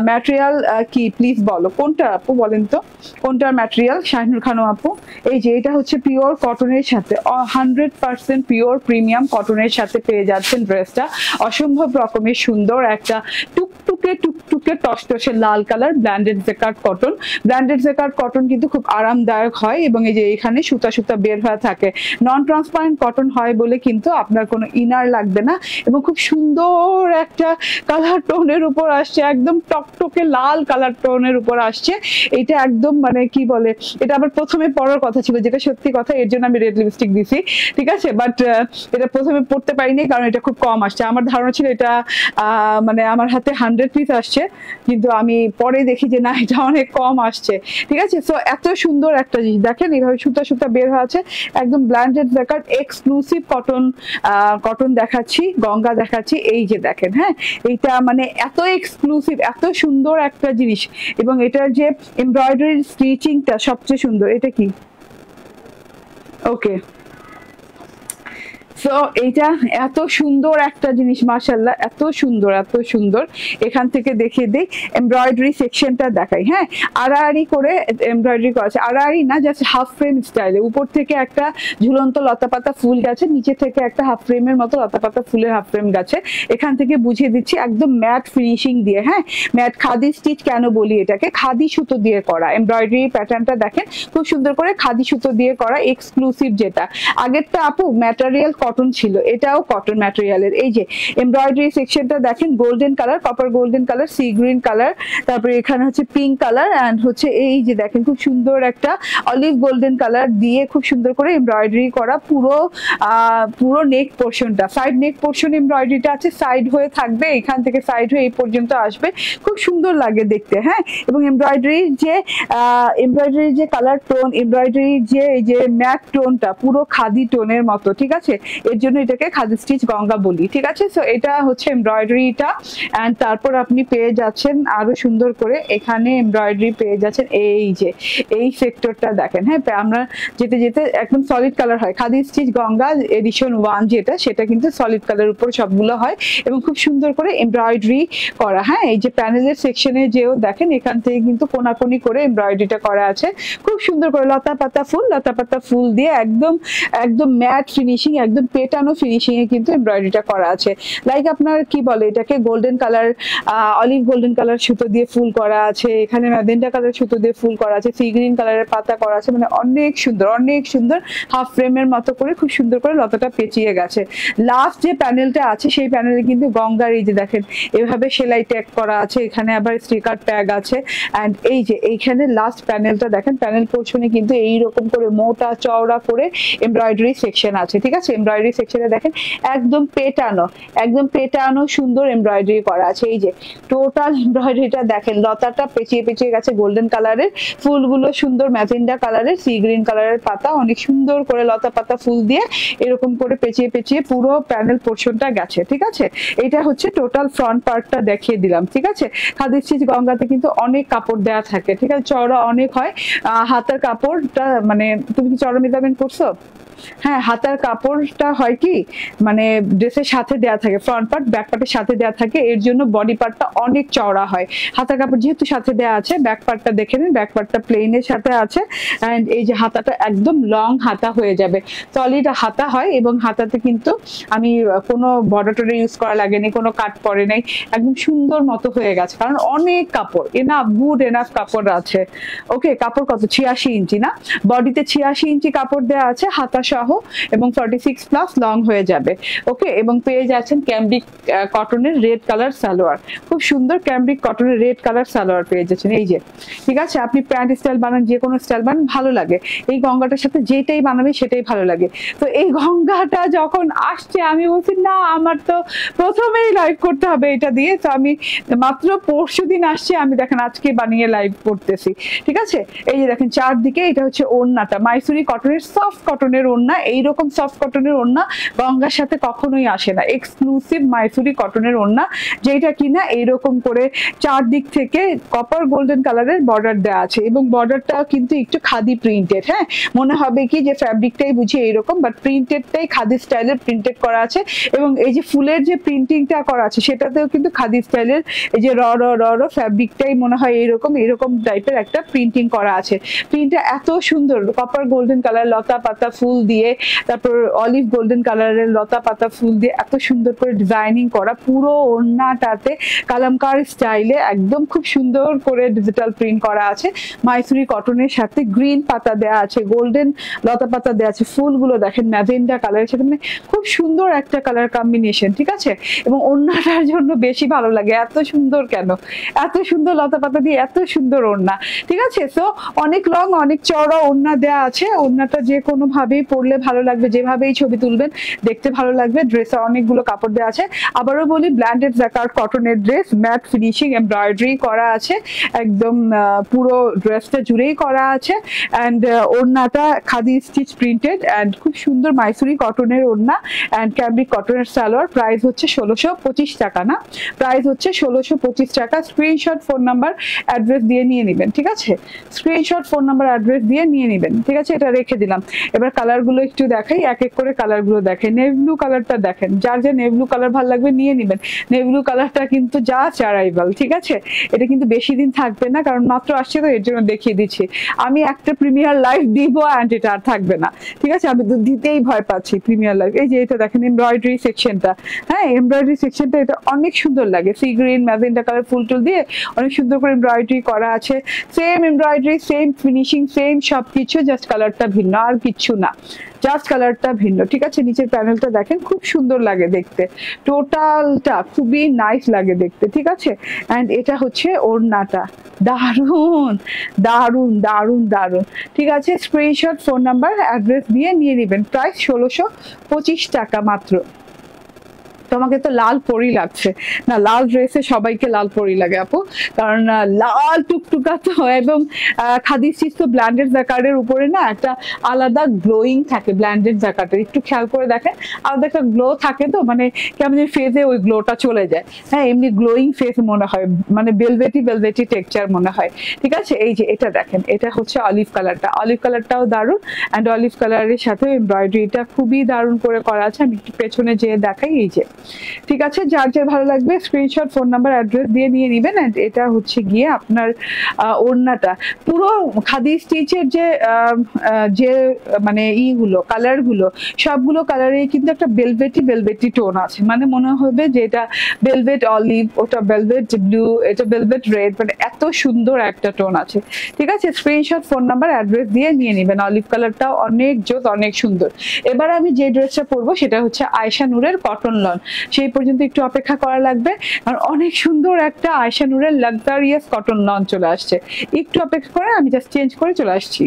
ম্যাটেরিয়াল কি প্লিজ বলো, কোনটা আপু বলেন তো, কোনটার ম্যাটেরিয়াল? শাহিনুর খানম আপু, এই যে এটা হচ্ছে পিওর কটনের সাথে, 100% পিওর প্রিমিয়াম কটনের সাথে পেয়ে যাচ্ছেন ড্রেসটা। অসম্ভব রকমের সুন্দর একটা টুকটুকে টুকটুকে টসটসে লাল colour, blended jacquard cotton. Blended jacquard cotton কিন্তু খুব আরামদায়ক হয়, এবং এই যে এখানে সুতা সুতা বের হয়ে থাকে। নন ট্রান্সপারেন্ট কটন হয় বলে কিন্তু আপনার কোনো ইনার লাগবে না, এবং খুব সুন্দর একটা কালার টোনের উপর আসছে, একদম টকটকে লাল কালার টোনের উপর আসছে। এটা একদম মানে কি বলে, এটা আবার প্রথমে পরার কথা ছিল, যেটা সত্যি কথা, এর জন্য আমি রেড লিপস্টিক দিছি। ঠিক আছে, বাট এটা প্রথমে পড়তে পারিনি, কারণ এটা খুব কম আসছে। আমার ধারণা ছিল এটা মানে আমার হাতে 100 পিস আসছে, কিন্তু আমি পরে দেখি যে না, এটা অনেক কম আসছে। ঠিক আছে, সো এত সুন্দর একটা জিনিস দেখেন, এইভাবে সুতা সুতা বের হয়ে আছে, একদম ব্ল্যান্ডেড জেকার্ড এক্সক্লুসিভ কটন, কটন দেখাচ্ছি, গঙ্গা দেখাচ্ছি। এই যে দেখেন, হ্যাঁ, এইটা মানে এত এক্সক্লুসিভ, এত সুন্দর একটা জিনিস, এবং এটার যে এমব্রয়ডারি স্টিচিংটা সবচেয়ে সুন্দর। এটা কি? ওকে, সো এইটা এত সুন্দর একটা জিনিস, মাশাআল্লাহ, এত সুন্দর এত সুন্দর। এখান থেকে দেখিয়ে দিই, এমব্রয়ডারি সেকশনটা দেখাই। হ্যাঁ, আড়াআড়ি করে এমব্রয়ডারি করা আছে, আড়াআড়ি না, জাস্ট হাফ ফ্রেম স্টাইলে। উপর থেকে একটা ঝুলন্ত লতাপাতা ফুল গেছে, নিচে থেকে একটা হাফ ফ্রেমের মতো লতাপাতা ফুলের হাফ ফ্রেম গেছে। এখান থেকে বুঝিয়ে দিচ্ছি একদম ম্যাট ফিনিশিং দিয়ে। হ্যাঁ, ম্যাট খাদি স্টিচ কেন বলি এটাকে, খাদি সুতো দিয়ে করা। এমব্রয়ডারি প্যাটার্নটা দেখেন, খুব সুন্দর করে খাদি সুতো দিয়ে করা, এক্সক্লুসিভ। যেটা আগেরটা আপু ম্যাটেরিয়াল কটন ছিল, এটাও কটন ম্যাটেরিয়ালের। এই যে এমব্রয়ডারি সেকশনটা দেখেন, golden colour, copper golden colour, sea green colour, তারপরে এখানে হচ্ছে পিঙ্ক কালার, এন্ড হচ্ছে এই যে দেখেন খুব সুন্দর একটা অলিভ গোল্ডেন কালার দিয়ে খুব সুন্দর করে এমব্রয়ডারি করা। পুরো নেক পোর্শনটা, সাইড নেক পোর্শন এমব্রয়ডারিটা আছে, সাইড হয়ে থাকবে, এখান থেকে সাইড হয়ে এই পর্যন্ত আসবে, খুব সুন্দর লাগে দেখতে। হ্যাঁ, এবং এমব্রয়ডারির যে কালার টোন, এমব্রয়ডারির যে এই যে ম্যাট টোনটা পুরো খাদি টোনের মতো। ঠিক আছে, এর জন্য এটাকে খাদি স্টিচ গঙ্গা বলি। ঠিক আছে, সো এটা হচ্ছে এমব্রয়ডারিটা। এন্ড তারপর আপনি পেয়ে যাচ্ছেন আরো সুন্দর করে, এখানে এমব্রয়ডারি পেয়ে যাচ্ছেন, এই যে এই সেক্টরটা দেখেন। হ্যাঁ, আমরা যেতে যেতে একদম সলিড কালার হয়, খাদি স্টিচ গঙ্গা এডিশন 1 যেটা, সেটা কিন্তু সলিড কালার উপর সবগুলো হয়, এবং খুব সুন্দর করে এমব্রয়ডারি করা। হ্যাঁ, এই যে প্যানেলের সেকশনে যেও দেখেন, এখান থেকে কিন্তু কোনাকুনি করে এমব্রয়ডারিটা করা আছে, খুব সুন্দর করে লতা পাতা ফুল দিয়ে একদম ম্যাট ফিনিশিং, একদম একদম পেটানো ফিনিশিং এ কিন্তু এমব্রয়ডারিটা করা আছে। লাইক আপনার কি বলে এটাকে golden colour, olive golden colour সুতো দিয়ে ফুল করা আছে, এখানে ম্যাজেন্টা কালার সুতো দিয়ে ফুল করা আছে, সি গ্রিন কালারের পাতা করা আছে, মানে অনেক সুন্দর অনেক সুন্দর। হাফ ফ্রেমের মতো করে খুব সুন্দর করে লতাটা পেঁচিয়ে গেছে। লাস্ট যে প্যানেলটা আছে সেই প্যানেলে কিন্তু গঙ্গার এই যে দেখেন এভাবে সেলাই ট্যাগ করা আছে, এখানে আবার স্টিকার ট্যাগ আছে। অ্যান্ড এই যে এইখানে লাস্ট প্যানেলটা দেখেন, প্যানেল পোর্শনে কিন্তু এইরকম করে মোটা চওড়া করে এমব্রয়ডারি সেকশন আছে, ঠিক আছে। এমব্রয়ডারি সেকশনে দেখেন একদম পেটানো, একদম পেটানো সুন্দর এমব্রয়ডারি করা আছে। এই যে টোটাল এমব্রয়ডারিটা দেখেন, লতাটা পেঁচিয়ে পেঁচিয়ে গেছে গোল্ডেন কালারের, ফুলগুলো সুন্দর ম্যাজেন্ডা কালারের, সি গ্রিন কালারের পাতা, অনেক সুন্দর করে লতা পাতা ফুল দিয়ে এরকম করে পেঁচিয়ে পেঁচিয়ে পুরো প্যানেল পোর্শনটা গেছে, ঠিক আছে। এটা হচ্ছে টোটাল ফ্রন্ট পার্টটা দেখিয়ে দিলাম, ঠিক আছে। খাদি স্টিচ গঙ্গাতে কিন্তু অনেক কাপড় দেওয়া থাকে, ঠিক আছে, চওড়া অনেক হয়। হাতের কাপড়টা মানে তুমি কি চওড়া মেজারমেন্ট করছো? হ্যাঁ, হাতার কাপড়টা হয় কি মানে ড্রেসের সাথে দেয়া থাকে, ফ্রন্ট পার্ট ব্যাক পার্টের সাথে দেয়া থাকে, এর জন্য বডি পার্টটা অনেক চওড়া হয়। হাতার কাপড় যেহেতু সাথে দেয়া আছে, ব্যাক পার্টটা দেখে নিন, ব্যাক পার্টটা প্লেনের সাথে আছে। অ্যান্ড এই যে হাতাটা একদম লং হাতা হয়ে যাবে, সলিড হাতা হয়, এবং হাতাতে কিন্তু আমি কোনো বর্ডার টর্ডার ইউজ করা লাগেনি, কোনো কাট পরে নাই, একদম সুন্দর মতো হয়ে গেছে, কারণ অনেক কাপড়, এনাফ গুড এনাফ কাপড় আছে। ওকে, কাপড় কত 86 ইঞ্চি না, বডিতে 86 ইঞ্চি কাপড় দেওয়া আছে হাতা সহ, এবং 46 প্লাস লং হয়ে যাবে। ওকে, এবং পেয়ে যাচ্ছেন ক্যাম্ব্রিক কটনের রেড কালার সালোয়ার, খুব সুন্দর ক্যাম্ব্রিক কটনের রেড কালার সালোয়ার পেয়ে যাচ্ছেন। এই যে ঠিক আছে, আপনি প্যান্ট স্টাইল বানান, যে কোনো স্টাইল বানান, ভালো লাগে। এই গঙ্গাটার সাথে যেটাই বানাবে সেটাই ভালো লাগে। তো এই গঙ্গাটা যখন আসছে আমি বলছি না, আমার তো প্রথমেই লাইভ করতে হবে এটা দিয়ে। তো আমি মাত্র পরশু দিন আসছে, আমি দেখেন আজকে বানিয়ে লাইভ করতেছি, ঠিক আছে। এই যে দেখেন চারদিকে, এটা হচ্ছে ওড়নাটা, মাইসুরি কটনের সফট কটনের ওড়না। এইরকম সফট কটনের ওড়না গঙ্গার সাথে কখনোই আসে না, এক্সক্লুসিভ মাইসুরি কটনের ওড়না, যেটা কিনা এইরকম করে চারদিক থেকে কপার গোল্ডেন কালারের বর্ডার দেওয়া আছে, এবং বর্ডারটা কিন্তু একটু খাদি প্রিন্টেড। হ্যাঁ, মনে হবে কি যে ফ্যাব্রিকটাই বুঝি এইরকম, বাট প্রিন্টেডটাই খাদি স্টাইলের প্রিন্টেড করা আছে। এবং এই যে ফুলের যে প্রিন্টিংটা করা আছে সেটাতেও কিন্তু খাদি স্টাইলের এই যে র র র র ফ্যাব্রিকটাই মনে হয় এইরকম এইরকম টাইপের একটা প্রিন্টিং করা আছে। প্রিন্টটা এত সুন্দর, কপার গোল্ডেন কালার লতা পাতা ফুল দিয়ে, তারপর অলিভ গোল্ডেন কালারের লতা পাতা ফুল দিয়ে এত সুন্দর করে ডিজাইনিং করা, পুরো ওড়নাটাতে কালামকার স্টাইলে একদম খুব সুন্দর করে ডিজিটাল প্রিন্ট করা আছে। মাইসুরি কটনের সাথে গ্রিন পাতা দেওয়া আছে, গোল্ডেন লতা পাতা দেওয়া আছে, ফুলগুলো দেখেন ম্যাজেন্ডা কালারের সাথে, মানে খুব সুন্দর একটা কালার কম্বিনেশন, ঠিক আছে। এবং ওড়নাটার জন্য বেশি ভালো লাগে, এত সুন্দর কেন, এত সুন্দর লতা পাতা দিয়ে এত সুন্দর ওড়না, ঠিক আছে। তো অনেক লং অনেক চওড়া ওড়না দেওয়া আছে, ওড়নাটা যে কোনো ভাবেই পরলে ভালো লাগবে, যেভাবেই ছবি তুলবেন দেখতে ভালো লাগবে। ড্রেসে অনেকগুলো কাপড় দেওয়া আছে, আবারও বলি ব্ল্যান্ডেড জ্যাকার্ড কটনের ড্রেস, ম্যাট ফিনিশিং এমব্রয়ডারি করা আছে, একদম পুরো ড্রেসটা জুড়েই করা আছে। অ্যান্ড ওড়নাটা খাদি স্টিচ প্রিন্টেড, অ্যান্ড খুব সুন্দর মাইসুরি কটনের ওড়না, অ্যান্ড ক্যাম্ব্রিক কটনের সালোয়ার। প্রাইস হচ্ছে 1625 টাকা, না প্রাইস হচ্ছে 1625 টাকা। স্ক্রিনশট ফোন নাম্বার অ্যাড্রেস দিয়ে নিয়ে নেবেন, ঠিক আছে, স্ক্রিনশট ফোন নাম্বার অ্যাড্রেস দিয়ে নিয়ে নেবেন, ঠিক আছে। এটা রেখে দিলাম। এবার কালারগুলো একটু দেখাই, এক এক করে কালারগুলো দেখেন। নেভি ব্লু কালারটা দেখেন, যার যা নেভি ব্লু কালার ভালো লাগবে নিয়ে নেবেন। নেভি ব্লু কালারটা কিন্তু জাস্ট অ্যারাইভাল, ঠিক আছে, এটা কিন্তু বেশি দিন থাকবে না, কারণ মাত্র আসছে তো এর জন্য দেখিয়ে দিচ্ছি। আমি একটা প্রিমিয়ার লাইভ দিব অ্যান্ড এটা আর থাকবে না, ঠিক আছে, আমি দিতেই ভয় পাচ্ছি প্রিমিয়ার লাইভ। এই যে এটা দেখেন এমব্রয়ডারি সেকশনটা, হ্যাঁ এমব্রয়ডারি সেকশনটা এটা অনেক সুন্দর লাগে, সি গ্রিন ম্যাজেন্টা কালার ফুল টুল দিয়ে অনেক সুন্দর করে এমব্রয়ডারি করা আছে। Same embroidery same finishing same সবকিছু, জাস্ট কালারটা ভিন্ন, আর কিচ্ছু না, জাস্ট কালারটা ভিন্ন, ঠিক আছে। নিচের প্যানেলটা দেখেন খুব সুন্দর লাগে দেখতে, টোটালটা খুবই নাইস লাগে দেখতে, ঠিক আছে। অ্যান্ড এটা হচ্ছে ওড়নাটা, দারুন দারুন দারুন দারুন, ঠিক আছে। স্ক্রিনশট ফোন নাম্বার অ্যাড্রেস দিয়ে নিয়ে নেবেন। প্রাইস 1625 টাকা মাত্র। তোমাকে তো লাল পরি লাগছে না, লাল ড্রেসে সবাইকে লাল পরি লাগে আপু, কারণ লাল টুকটুকা তো, এবং খাদি স্টিচ তো ব্ল্যান্ডেড জ্যাকার্ডের উপরে না একটা আলাদা গ্লোয়িং থাকে, ব্ল্যান্ডেড জ্যাকার্ডের একটু খেয়াল করে দেখেন, আলাদা একটা গ্লো থাকে, তো মানে কেমন ফেসে ওই গ্লোটা চলে যায়। হ্যাঁ, এমনি গ্লোয়িং ফেস মনে হয়, মানে বেলভেটি টেক্সচার মনে হয়, ঠিক আছে। এই যে এটা দেখেন, এটা হচ্ছে অলিভ কালারটা, অলিভ কালারটাও দারুণ, অ্যান্ড অলিভ কালারের সাথে এমব্রয়ডারিটা খুবই দারুণ করে করা আছে। আমি একটু পেছনে যেয়ে দেখাই, এই যে ঠিক আছে, যার যার ভালো লাগবে স্ক্রিনশট, ফোন নাম্বার, অ্যাড্রেস দিয়ে নিয়ে নেবেন। এন্ড এটা হচ্ছে গিয়ে আপনার ওড়নাটা পুরো খাদি স্টিচের যে মানে ইগুলো কালারগুলো সবগুলো কালারে কিন্তু একটা বেলভেটি টোন আছে, মানে মনে হবে যে এটা বেলভেট অলিভ, ওটা বেলভেট ব্লু, এটা বেলভেট রেড, মানে এত সুন্দর একটা টোন আছে। ঠিক আছে, স্ক্রিনশট, ফোন নাম্বার, অ্যাড্রেস দিয়ে নিয়ে নেবেন। অলিভ কালারটা অনেক জোস, অনেক সুন্দর। এবার আমি যে ড্রেসটা পরবো সেটা হচ্ছে আয়েশা নূরের কটন লন। সেই পর্যন্ত একটু অপেক্ষা করা লাগবে, আর অনেক সুন্দর একটা আয়েশা নূরের লাক্সারিয়াস কটন লন চলে আসছে। একটু অপেক্ষা করে আমি জাস্ট চেঞ্জ করে চলে আসছি।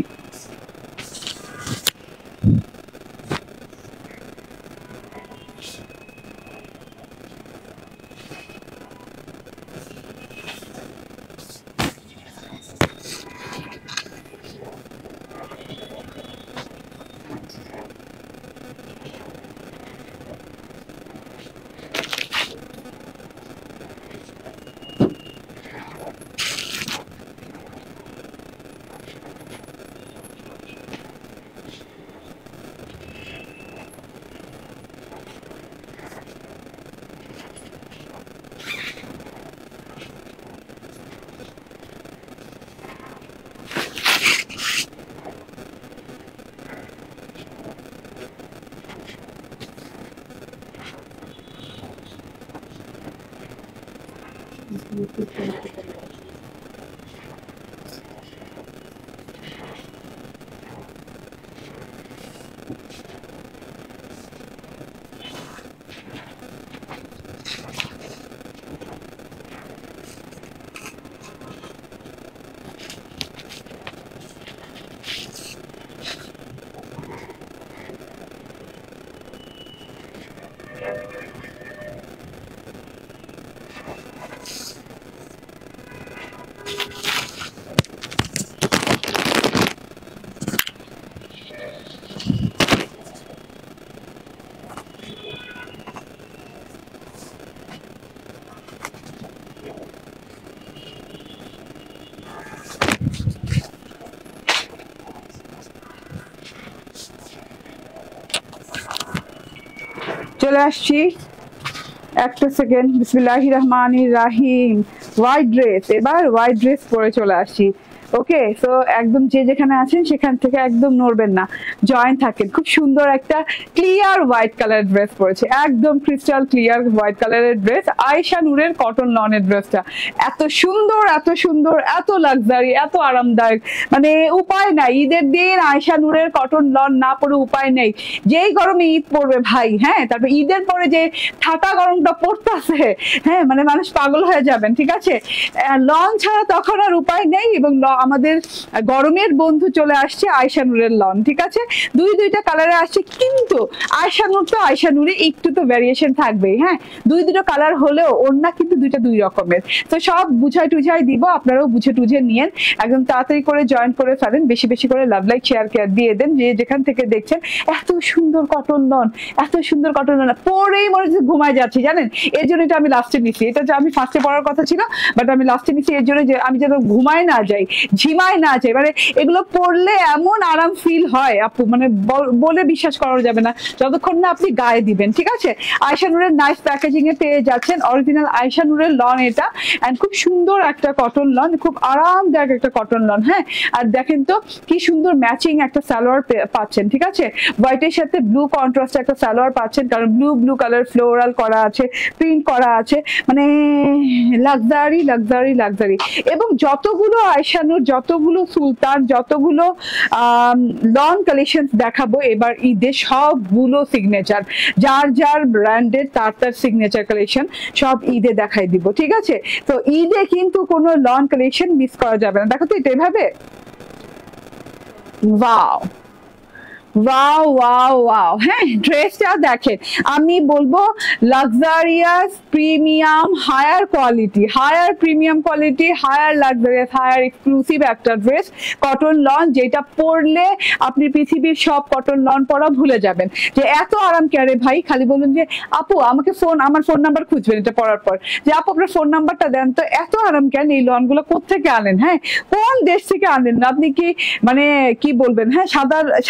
চলে আসছি, একটা সেকেন্ড। বিসমিল্লাহির রহমানির রাহিম। হোয়াইট ড্রেস, এবার হোয়াইট ড্রেস পরে চলে আসছি। ওকে, সো একদম যে যেখানে আছেন সেখান থেকে একদম নড়বেন না, জয়েন থাকেন। খুব সুন্দর একটা ক্লিয়ার হোয়াইট কালারের ড্রেস পরেছে, একদম ক্রিস্টাল ক্লিয়ার হোয়াইট কালারের ড্রেস, আয়েশা নূরের কটন লনের ড্রেসটা এত সুন্দর, এত সুন্দর, এত লাক্সারি, এত আরামদায়ক, মানে উপায় নাই। ঈদের দিন আয়েশা নূরের কটন লন না পরে উপায় নেই। যেই গরমে ঈদ পড়বে ভাই, হ্যাঁ, তারপর ঈদের পরে যে ঠাটা গরমটা পড়তেছে, হ্যাঁ, মানে মানুষ পাগল হয়ে যাবেন। ঠিক আছে, লন ছাড়া তখন আর উপায় নেই। এবং আমাদের গরমের বন্ধু চলে আসছে আয়েশা নূরের লন। ঠিক আছে, দুইটা কালারে আসছে, কিন্তু আয়েশা নূর তো আয়েশা নূরে একটু তো ভ্যারিয়েশন থাকবেই। হ্যাঁ, দুটো কালার হলেও ওড়না কিন্তু দুই রকমের। তো সব বুঝাই টুঝাই দিব, আপনারাও বুঝে টুঝে নিয়েন, একদম তাড়াতাড়ি করে জয়েন করে ফেলেন। বেশি বেশি করে লাভ, লাইক, শেয়ার কেয়ার দিয়ে দেন যে যেখান থেকে দেখছেন। এত সুন্দর কটন লন, এত সুন্দর কটন লন, পরেই মনে হচ্ছে ঘুমায় যাচ্ছি, জানেন। এর জন্য এটা আমি লাস্টে নিচ্ছি, এটা যে আমি ফার্স্টে পড়ার কথা ছিল, বাট আমি লাস্টে নিচ্ছি এর জন্য যে আমি যেন ঘুমায় না যাই, ঝিমায় না যাই। মানে এগুলো পড়লে এমন আরাম ফিল হয় আপু, মানে বলে বিশ্বাস করা যাবে না যতক্ষণ না আপনি গায়ে দিবেন। ঠিক আছে, আয়েশা নূরের নাইস প্যাকেজিং এ পেয়ে যাচ্ছেন অরিজিনাল আয়েশা নূরের লন এটা, এন্ড খুব সুন্দর একটা কটন লন, খুব আরামদায়ক একটা কটন লন। হ্যাঁ, আর দেখেন তো কি সুন্দর ম্যাচিং একটা সালোয়ার পাচ্ছেন। ঠিক আছে, হোয়াইটের সাথে ব্লু কন্ট্রাস্ট একটা সালোয়ার পাচ্ছেন, কারণ ব্লু কালার ফ্লোরাল করা আছে, প্রিন্ট করা আছে, মানে লাক্সারি লাক্সারি লাক্সারি। এবং যতগুলো আয়েশা নূর, যতগুলো সুলতান, যতগুলো লন কালেকশন দেখাবো এবার ঈদে, সবগুলো সিগনেচার, যার যার ব্র্যান্ডের তার সিগনেচার কালেকশন সব ঈদে দেখাই দিব। ঠিক আছে, তো ঈদে কিন্তু কোনো লন কালেকশন মিস করা যাবে না। দেখো তো এটা এভাবে, ওয়াও ওয়াও ওয়াও ওয়াও। হ্যাঁ, ড্রেসটা দেখেন, আমি বলবো luxurious, premium, higher quality, higher premium quality, higher luxurious, higher exclusive একটা ড্রেস, কটন লন, যেটা পরলে আপনি পৃথিবীর সব কটন লন পরা ভুলে যাবেন। যে এত আরাম কেড়ে ভাই, খালি বলুন যে আপু আমাকে আমার ফোন নাম্বার খুঁজবেন এটা পরার পর, যে আপু আপনার ফোন নাম্বারটা দেন তো, এত আরাম কেন, এই লন গুলো কোথেকে আনেন, হ্যাঁ, কোন দেশ থেকে আনেন আপনি, কি মানে কি বলবেন। হ্যাঁ,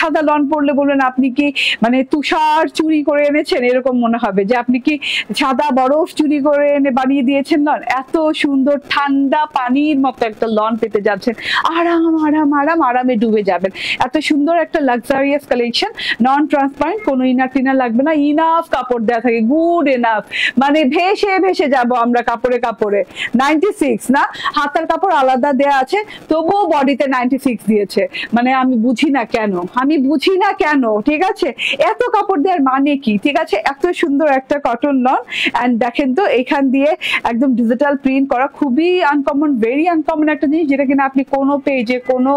সাদা লন পরলে বলবেন আপনি কি মানে তুষার চুরি করে এনেছেন, এরকম মনে হবে যে আপনি কি সাদা বরফ চুরি করে এনে বানিয়ে দিয়েছেন লন। এত সুন্দর ঠান্ডা পানির মতো একটা লন পেতে যাচ্ছেন, আরাম আরাম আরাম আরামে ডুবে যাবেন। এত সুন্দর একটা লাক্সারিয়াস কালেকশন, নন ট্রান্সপারেন্ট, কোনো ইনার টিনার লাগবে না, ইনাফ কাপড় দেওয়া থাকে, গুড এনাফ, মানে ভেসে ভেসে যাব আমরা কাপড়ে কাপড়ে। 96 না, হাতার কাপড় আলাদা দেয়া আছে, তবুও বডিতে 96 দিয়েছে, মানে আমি বুঝি না কেন, আমি বুঝি না কেন, ঠিক আছে, এত কাপড় দেওয়ার মানে কি, ঠিক আছে। এত সুন্দর একটা কটন লন, এন্ড দেখেন তো এখান দিয়ে একদম ডিজিটাল প্রিন্ট করা, খুবই আনকমন, ভেরি আনকমন একটা জিনিস, যেটা কিনা আপনি কোনো পেজে কোনো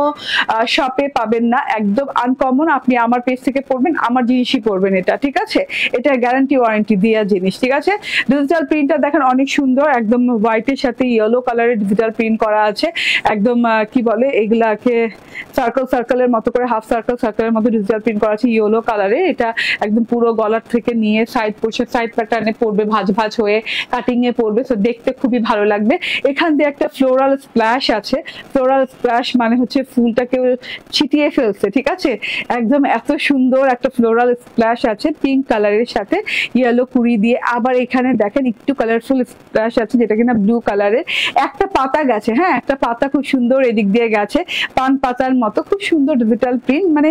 শপে পাবেন না, একদম আনকমন। আপনি আমার পেজ থেকে পড়বেন, আমার জিনিসই পড়বেন এটা, ঠিক আছে, এটা গ্যারান্টি ওয়ারেন্টি দেওয়া জিনিস, ঠিক আছে। ডিজিটাল প্রিন্টটা দেখেন অনেক সুন্দর, একদম হোয়াইটের সাথে ইয়েলো কালারের ডিজিটাল প্রিন্ট করা আছে, একদম কি বলে এগুলাকে সার্কেল সার্কেলের মতো করে, হাফ সার্কেল সার্কেলের মতো ডিজিটাল প্রিন্ট করা আছে ইয়েলো কালারে। এটা একদম পুরো গলার থেকে নিয়ে সাইড পোর্শন, সাইড প্যাটার্নে পড়বে, ভাঁজ ভাঁজ হয়ে কাটিং এ পড়বে, তো দেখতে খুবই ভালো লাগবে। এখান দিয়ে একটা ফ্লোরাল স্প্ল্যাশ আছে, ফ্লোরাল স্প্ল্যাশ মানে হচ্ছে ফুলটাকে ছিটিয়ে ফেলছে, ঠিক আছে, একদম এত সুন্দর একটা ফ্লোরাল স্প্ল্যাশ আছে পিঙ্ক কালারের সাথে ইয়েলো কুড়ি দিয়ে। আবার এখানে দেখেন একটু কালারফুল স্প্ল্যাশ আছে, যেটা কিনা ব্লু কালারের, একটা পাতা গেছে, হ্যাঁ একটা পাতা খুব সুন্দর এদিক দিয়ে গেছে, পান পাতার মতো, খুব সুন্দর ডিজিটাল প্রিন্ট, মানে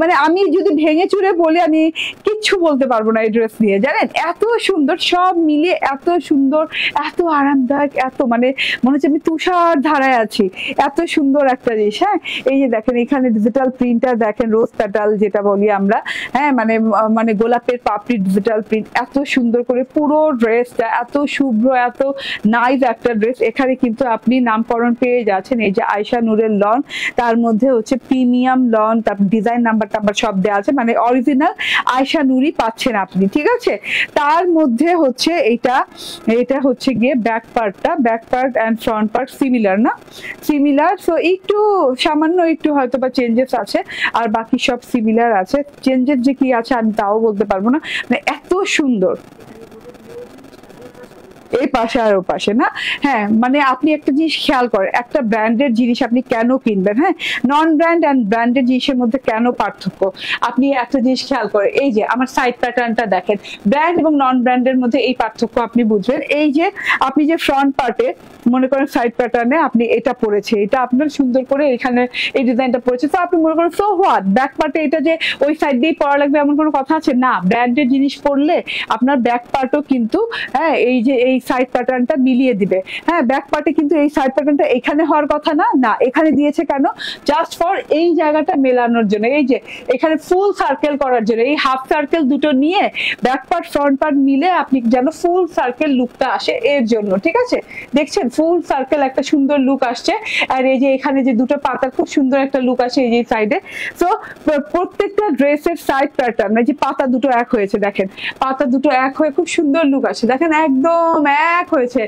মানে আমি যদি ভেঙে চুরে বলি আমি কিচ্ছু বলতে পারবো না এই ড্রেস নিয়ে, জানেন, এত সুন্দর, সব মিলিয়ে এত সুন্দর, এত আরামদায়ক, এত মানে মনে হচ্ছে আমি তুষার ধারায় আছি, এত সুন্দর একটা জিনিস। হ্যাঁ, এই যে দেখেন এখানে ডিজিটাল প্রিন্টটা দেখেন, রোজ পেটাল যেটা বলি আমরা, হ্যাঁ মানে মানে গোলাপের পাপড়ি ডিজিটাল প্রিন্ট, এত সুন্দর করে পুরো ড্রেসটা, এত শুভ্র, এত নাইস একটা ড্রেস। এখানে কিন্তু আপনি নামকরণ পেয়ে যাচ্ছেন, এই যে আয়শা নূরের লন, তার মধ্যে হচ্ছে প্রিমিয়াম লন, তারপর ডিজাইন নাম্বার টাম্বার সব দেওয়া আছে, মানে অরিজিনাল আয়শা নুরি পাচ্ছেন আপনি, ঠিক আছে। তার মধ্যে হচ্ছে এটা হচ্ছে গিয়ে ব্যাক পার্টটা, back part and front part similar না, সিমিলার, সো একটু সামান্য একটু হয়তো বা চেঞ্জেস আছে, আর বাকি সব সিমিলার আছে। চেঞ্জেস যে কি আছে আমি তাও বলতে পারবো না, মানে এত সুন্দর এই পাশে আর ও পাশে না। হ্যাঁ, মানে আপনি একটা জিনিস খেয়াল করেন, একটা ব্র্যান্ডের জিনিস আপনি কেন কিনবেন, হ্যাঁ, নন ব্র্যান্ড এন্ড ব্র্যান্ডের জিনিসের মধ্যে কেন পার্থক্য, আপনি একটা জিনিস খেয়াল করেন, এই যে আমার সাইড প্যাটার্নটা দেখেন, ব্র্যান্ড এবং নন ব্র্যান্ডের মধ্যে এই পার্থক্য আপনি বুঝবেন। এই যে আপনি যে ফ্রন্ট পার্টে মনে করেন সাইড প্যাটার্নে আপনি এটা পড়েছে, এটা আপনার সুন্দর করে এখানে এই ডিজাইনটা পড়েছে, তো আপনি মনে করেন সো হোয়াট, ব্যাক পার্টে এটা যে ওই সাইড দিয়েই পড়া লাগবে এমন কোনো কথা আছে না। ব্র্যান্ডের জিনিস পড়লে আপনার ব্যাক পার্টও কিন্তু, হ্যাঁ, এই যে এই সাইড প্যাটার্নটা মিলিয়ে দিবে। হ্যাঁ, ব্যাক পার্টে কিন্তু এই সাইড প্যাটার্নটা এখানে হওয়ার কথা না, না এখানে দিয়েছে কেন, জাস্ট ফর এই জায়গাটা মেলানোর জন্য, এই যে এখানে ফুল সার্কেল করার জন্য, এই হাফ সার্কেল দুটো নিয়ে ব্যাক পার্ট ফ্রন্ট পার্ট মিলে আপনি যেন ফুল সার্কেল লুকটা আসে এর জন্য, ঠিক আছে। দেখছেন ফুল সার্কেল একটা সুন্দর লুক আসছে, আর এই যে এখানে যে দুটো পাতা খুব সুন্দর একটা লুক আসে এই যে সাইডে। সো প্রত্যেকটা ড্রেসের সাইড প্যাটার্ন, এই যে পাতা দুটো এক হয়েছে, দেখেন পাতা দুটো এক হয়ে খুব সুন্দর লুক আসে, দেখেন একদম এক হয়েছে,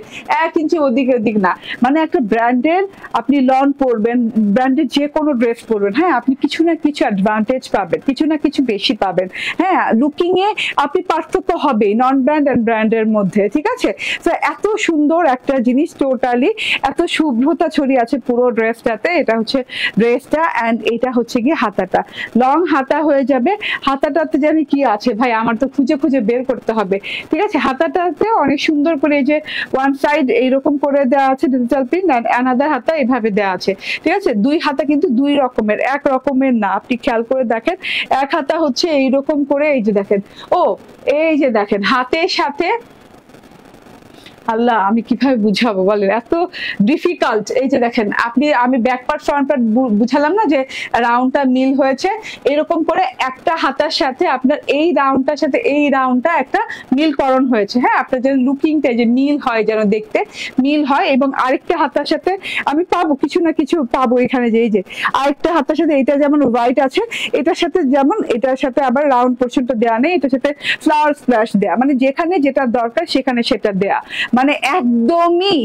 1 ইঞ্চি ওদিক ওদিক না। মানে একটা ব্র্যান্ডের আপনি লন পরবেন, ব্র্যান্ডের যে কোনো ড্রেস পরবেন, হ্যাঁ আপনি কিছু না কিছু অ্যাডভান্টেজ পাবেন, কিছু না কিছু বেশি পাবেন, হ্যাঁ লুকিং এ আপনি পার্থক্য হবেই নন ব্র্যান্ড এন্ড ব্র্যান্ডের মধ্যে, ঠিক আছে। তো এত সুন্দর একটা জিনিস, টোটালি এত শুভ্রতা ছড়িয়ে আছে পুরো ড্রেসটাতে। এটা হচ্ছে ড্রেসটা, এন্ড এটা হচ্ছে গিয়ে হাতাটা, লং হাতা হয়ে যাবে। হাতাটাতে জানি কি আছে ভাই, আমার তো খুঁজে খুঁজে বের করতে হবে, ঠিক আছে। হাতাটাতে অনেক সুন্দর করে এই যে ওয়ান সাইড এইরকম করে দেওয়া আছে ডিজিটাল প্রিন্ট, এন্ড অ্যানাদার হাতা এইভাবে দেওয়া আছে, ঠিক আছে। দুই হাতা কিন্তু দুই রকমের, এক রকমের না, আপনি খেয়াল করে দেখেন। এক হাতা হচ্ছে এইরকম করে, এই যে দেখেন, ও এই যে দেখেন হাতের সাথে, আল্লাহ আমি কিভাবে বুঝাবো বলেন, এত ডিফিকাল্ট। এই যে দেখেন আপনি, আমি ব্যাক পার্ট ফ্রন্ট পার্ট বুঝালাম না যে রাউন্ডটা মিল হয়েছে, এরকম করে একটা হাতার সাথে আপনার এই রাউন্ডটার সাথে এই রাউন্ডটা একটা মিলকরণ হয়েছে, হ্যাঁ আপনার যেন লুকিংটা যে মিল হয়, যেন দেখতে মিল হয়। এবং আরেকটা হাতার সাথে আমি পাবো কিছু না কিছু পাবো এখানে, যে এই যে আরেকটা হাতার সাথে এটা যেমন হোয়াইট আছে, এটার সাথে যেমন এটার সাথে আবার রাউন্ড পোর্শনটা দেওয়া নেই, এটার সাথে ফ্লাওয়ার স্প্ল্যাশ দেয়া, মানে যেখানে যেটা দরকার সেখানে সেটা দেয়া, মানে একদমই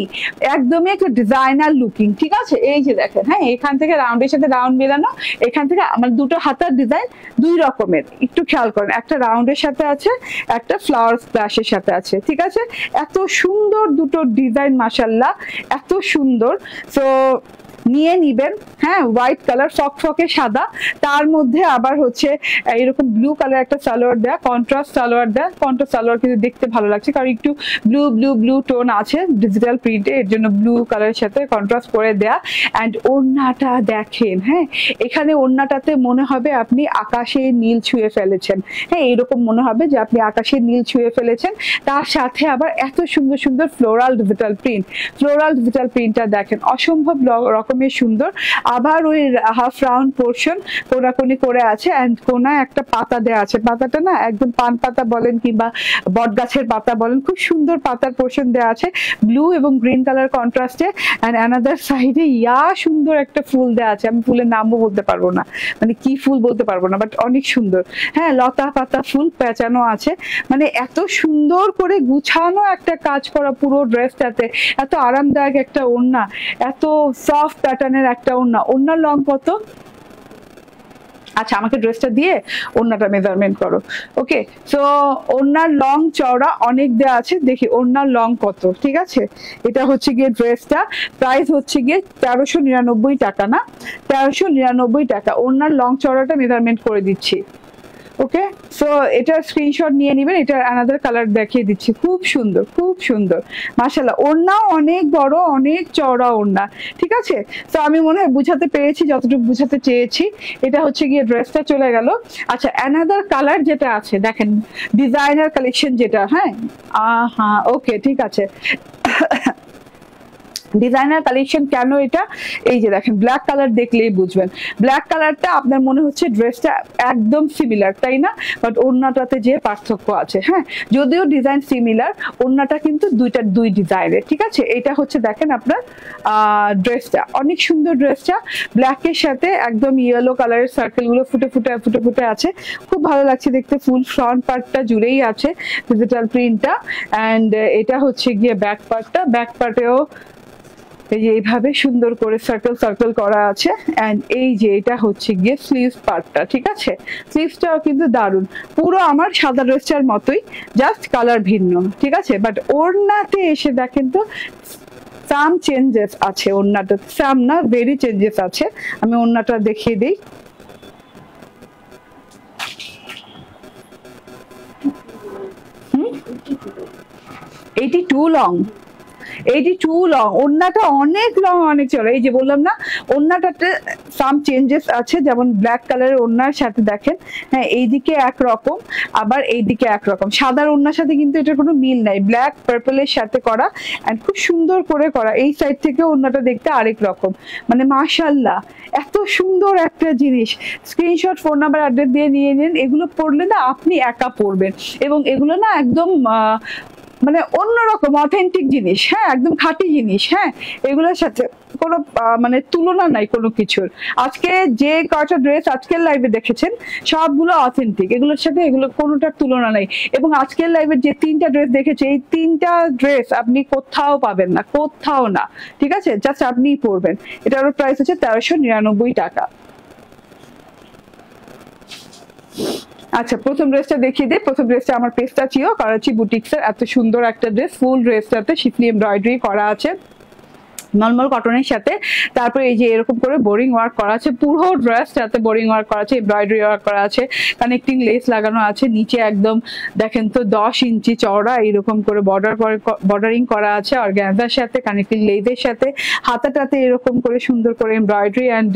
একদমই একটা ডিজাইনার লুকিং, ঠিক আছে। এই যে দেখেন, হ্যাঁ এখান থেকে রাউন্ডের সাথে রাউন্ড মেলানো, এখান থেকে আমার দুটো হাতার ডিজাইন দুই রকমের, একটু খেয়াল করেন, একটা রাউন্ডের সাথে আছে, একটা ফ্লাওয়ার স্প্ল্যাশের সাথে আছে, ঠিক আছে। এত সুন্দর দুটো ডিজাইন, মাশাআল্লাহ এত সুন্দর। সো নিয়ে নিবেন। হ্যাঁ, হোয়াইট কালার ফকফকে সাদা, তার মধ্যে আবার হচ্ছে এরকম ব্লু কালার একটা সালোয়ার দেয়া, কন্ট্রাস্ট সালোয়ার দেয়া। কন্ট্রাস্ট সালোয়ার কিন্তু দেখতে ভালো লাগছে, কারণ একটু ব্লু ব্লু ব্লু টোন আছে ডিজিটাল প্রিন্টে, এর জন্য ব্লু কালারের সাথে কন্ট্রাস্ট করে দেয়া। অ্যান্ড ওড়নাটা দেখেন, হ্যাঁ এখানে ওড়নাটাতে মনে হবে আপনি আকাশে নীল ছুঁয়ে ফেলেছেন। হ্যাঁ, এরকম মনে হবে যে আপনি আকাশে নীল ছুঁয়ে ফেলেছেন। তার সাথে আবার এত সুন্দর সুন্দর floral digital print, floral digital প্রিন্টটা দেখেন অসম্ভব রকমের সুন্দর। আবার ওই হাফ রাউন্ড পোর্শন কোনাকুনি করে আছে, অ্যান্ড কোনায় একটা পাতা দেওয়া আছে। পাতাটা না একদম পান পাতা বলেন কিংবা বট গাছের পাতা বলেন, খুব সুন্দর পাতার পোর্শন দেওয়া আছে ব্লু এবং গ্রিন কালার কন্ট্রাস্টে। অ্যান্ড অ্যানাদার সাইডে সুন্দর একটা ফুল দেওয়া আছে, আমি ফুলের নামও বলতে পারবো না, মানে কি ফুল বলতে পারবো না, বাট অনেক সুন্দর। হ্যাঁ, লতা পাতা ফুল পেঁচানো আছে, মানে এত সুন্দর করে গুছানো একটা কাজ করা পুরো ড্রেসটাতে। এত আরামদায়ক একটা ওড়না, এত সফট প্যাটার্নের একটা ওড়না। ওড়নার লং কত? আচ্ছা, আমাকে ড্রেসটা দিয়ে ওড়নাটা মেজারমেন্ট করো। ওকে, সো ওড়নার লং চওড়া অনেক দেওয়া আছে, দেখি ওড়নার লং কত। ঠিক আছে, এটা হচ্ছে গিয়ে ড্রেসটা, প্রাইস হচ্ছে গিয়ে 1399 টাকা, না 1399 টাকা। ওড়নার লং চওড়াটা মেজারমেন্ট করে দিচ্ছি। ওকে, সো এটার স্ক্রিনশট নিয়ে নেবেন। এটার আনাদার কালার দেখিয়ে দিচ্ছি, খুব সুন্দর খুব সুন্দর মাশাআল্লাহ। ওড়নাও অনেক বড়, অনেক চওড়া ওড়না। ঠিক আছে, তো আমি মনে হয় বুঝাতে পেরেছি যতটুকু বুঝাতে চেয়েছি। এটা হচ্ছে গিয়ে ড্রেসটা চলে গেল। আচ্ছা, অ্যানাদার কালার যেটা আছে দেখেন, ডিজাইনার কালেকশন যেটা, হ্যাঁ হ্যাঁ ওকে ঠিক আছে। ডিজাইনার কালেকশন কেন এটা? এই যে দেখেন, ব্ল্যাক কালার দেখলেই বুঝবেন। ব্ল্যাক কালারটা আপনার মনে হচ্ছে ড্রেসটা একদম সিমিলার, তাই না? বাট ওড়নাটাতে যে পার্থক্য আছে, হ্যাঁ যদিও ডিজাইন সিমিলার, ওড়নাটা কিন্তু দুই ডিজাইনের। ঠিক আছে, এটা হচ্ছে দেখেন আপনার ড্রেসটা অনেক সুন্দর। ড্রেসটা ব্ল্যাকের সাথে একদম ইয়েলো কালারের সার্কেলগুলো ফুটে ফুটে ফুটে ফুটে আছে, খুব ভালো লাগছে দেখতে। ফুল ফ্রন্ট পার্টটা জুড়েই আছে ডিজিটাল প্রিন্টটা। অ্যান্ড এটা হচ্ছে গিয়ে ব্যাক পার্টটা, ব্যাক পার্টেও এই যে এইভাবে সুন্দর করে সার্কেল সার্কেল করা আছে। অ্যান্ড এই যে এটা হচ্ছে গিয়ে স্লিভস পার্টটা। ঠিক আছে, স্লিভসটাও কিন্তু দারুণ, পুরো আমার সাদা ড্রেসটার মতোই, জাস্ট কালার ভিন্ন। ঠিক আছে, বাট ওড়নাতে এসে দেখেন তো সাম চেঞ্জেস আছে। ওড়নাটা সাম না, ভেরি চেঞ্জেস আছে। আমি ওড়নাটা দেখিয়ে দিই। 82 লং, 82 লং। ওড়নাটা অনেক লং, অনেক চড়া। এই যে বললাম না, ওড়নাটাতে সাম চেঞ্জেস আছে, যেমন ব্ল্যাক কালারের ওড়নার সাথে দেখেন, হ্যাঁ এইদিকে একরকম, আবার এইদিকে একরকম। সাদার ওড়নার সাথে কিন্তু এটার কোনো মিল নাই, ব্ল্যাক পার্পলের সাথে করা, অ্যান্ড খুব সুন্দর করে করা। এই সাইড থেকে ওড়নাটা দেখতে আরেক রকম, মানে মাশাআল্লাহ এত সুন্দর একটা জিনিস। স্ক্রিনশট, ফোন নাম্বার, অ্যাড্রেস দিয়ে নিয়ে নিন। এগুলো পড়লে না আপনি একা পড়বেন, এবং এগুলো না একদম মানে অন্যরকম অথেন্টিক জিনিস, হ্যাঁ একদম খাঁটি জিনিস। হ্যাঁ, এগুলোর সাথে কোনো মানে তুলনা নাই কোনো কিছুর। আজকে যে কয়টা ড্রেস আজকের লাইভে দেখেছেন সবগুলো অথেন্টিক, এগুলোর সাথে এগুলো কোনোটার তুলনা নাই। এবং আজকের লাইভে যে 3টা ড্রেস দেখেছে, এই 3টা ড্রেস আপনি কোথাও পাবেন না, কোথাও না। ঠিক আছে, জাস্ট আপনিই পরবেন। এটার প্রাইস হচ্ছে 1399 টাকা। আচ্ছা, প্রথম ড্রেসটা দেখিয়ে দিই। প্রথম ড্রেসটা আমার পেস্টা ছিল করাচি বুটিক্সের, এত সুন্দর একটা ড্রেস। ফুল ড্রেসটাতে শিফলি এমব্রয়ডারি করা আছে নর্মাল কটনের সাথে। তারপরে এই যে এরকম করে বোরিং ওয়ার্ক করা আছে, পুরো ড্রেসটাতে বোরিং ওয়ার্ক করা আছে, এমব্রয়ডারি ওয়ার্ক করা আছে, কানেক্টিং লেস লাগানো আছে। নিচে একদম দেখেন তো 10 ইঞ্চি চওড়া এরকম করে বর্ডারিং করা আছে অর্গানজার সাথে, কানেক্টিং লেসের সাথে। হাতাটাতে এরকম করে সুন্দর করে এমব্রয়ডারি অ্যান্ড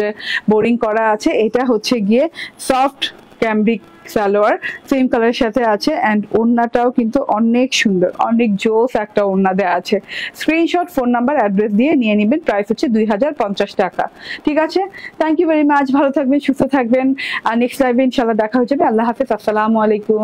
বোরিং করা আছে। এটা হচ্ছে গিয়ে সফট ক্যামব্রিক সালোয়ার, সেম কালারের সাথে আছে। অ্যান্ড ওড়নাটাও কিন্তু অনেক সুন্দর, অনেক জোস একটা ওড়না দেওয়া আছে। স্ক্রিনশট, ফোন নাম্বার, অ্যাড্রেস দিয়ে নিয়ে নেবেন। প্রাইস হচ্ছে 2050 টাকা। ঠিক আছে, থ্যাংক ইউ ভেরি মাচ। ভালো থাকবেন, সুস্থ থাকবেন। আর নেক্সট লাইভে ইনশাল্লাহ দেখা হয়ে যাবে। আল্লাহ হাফেজ, আসসালামু আলাইকুম।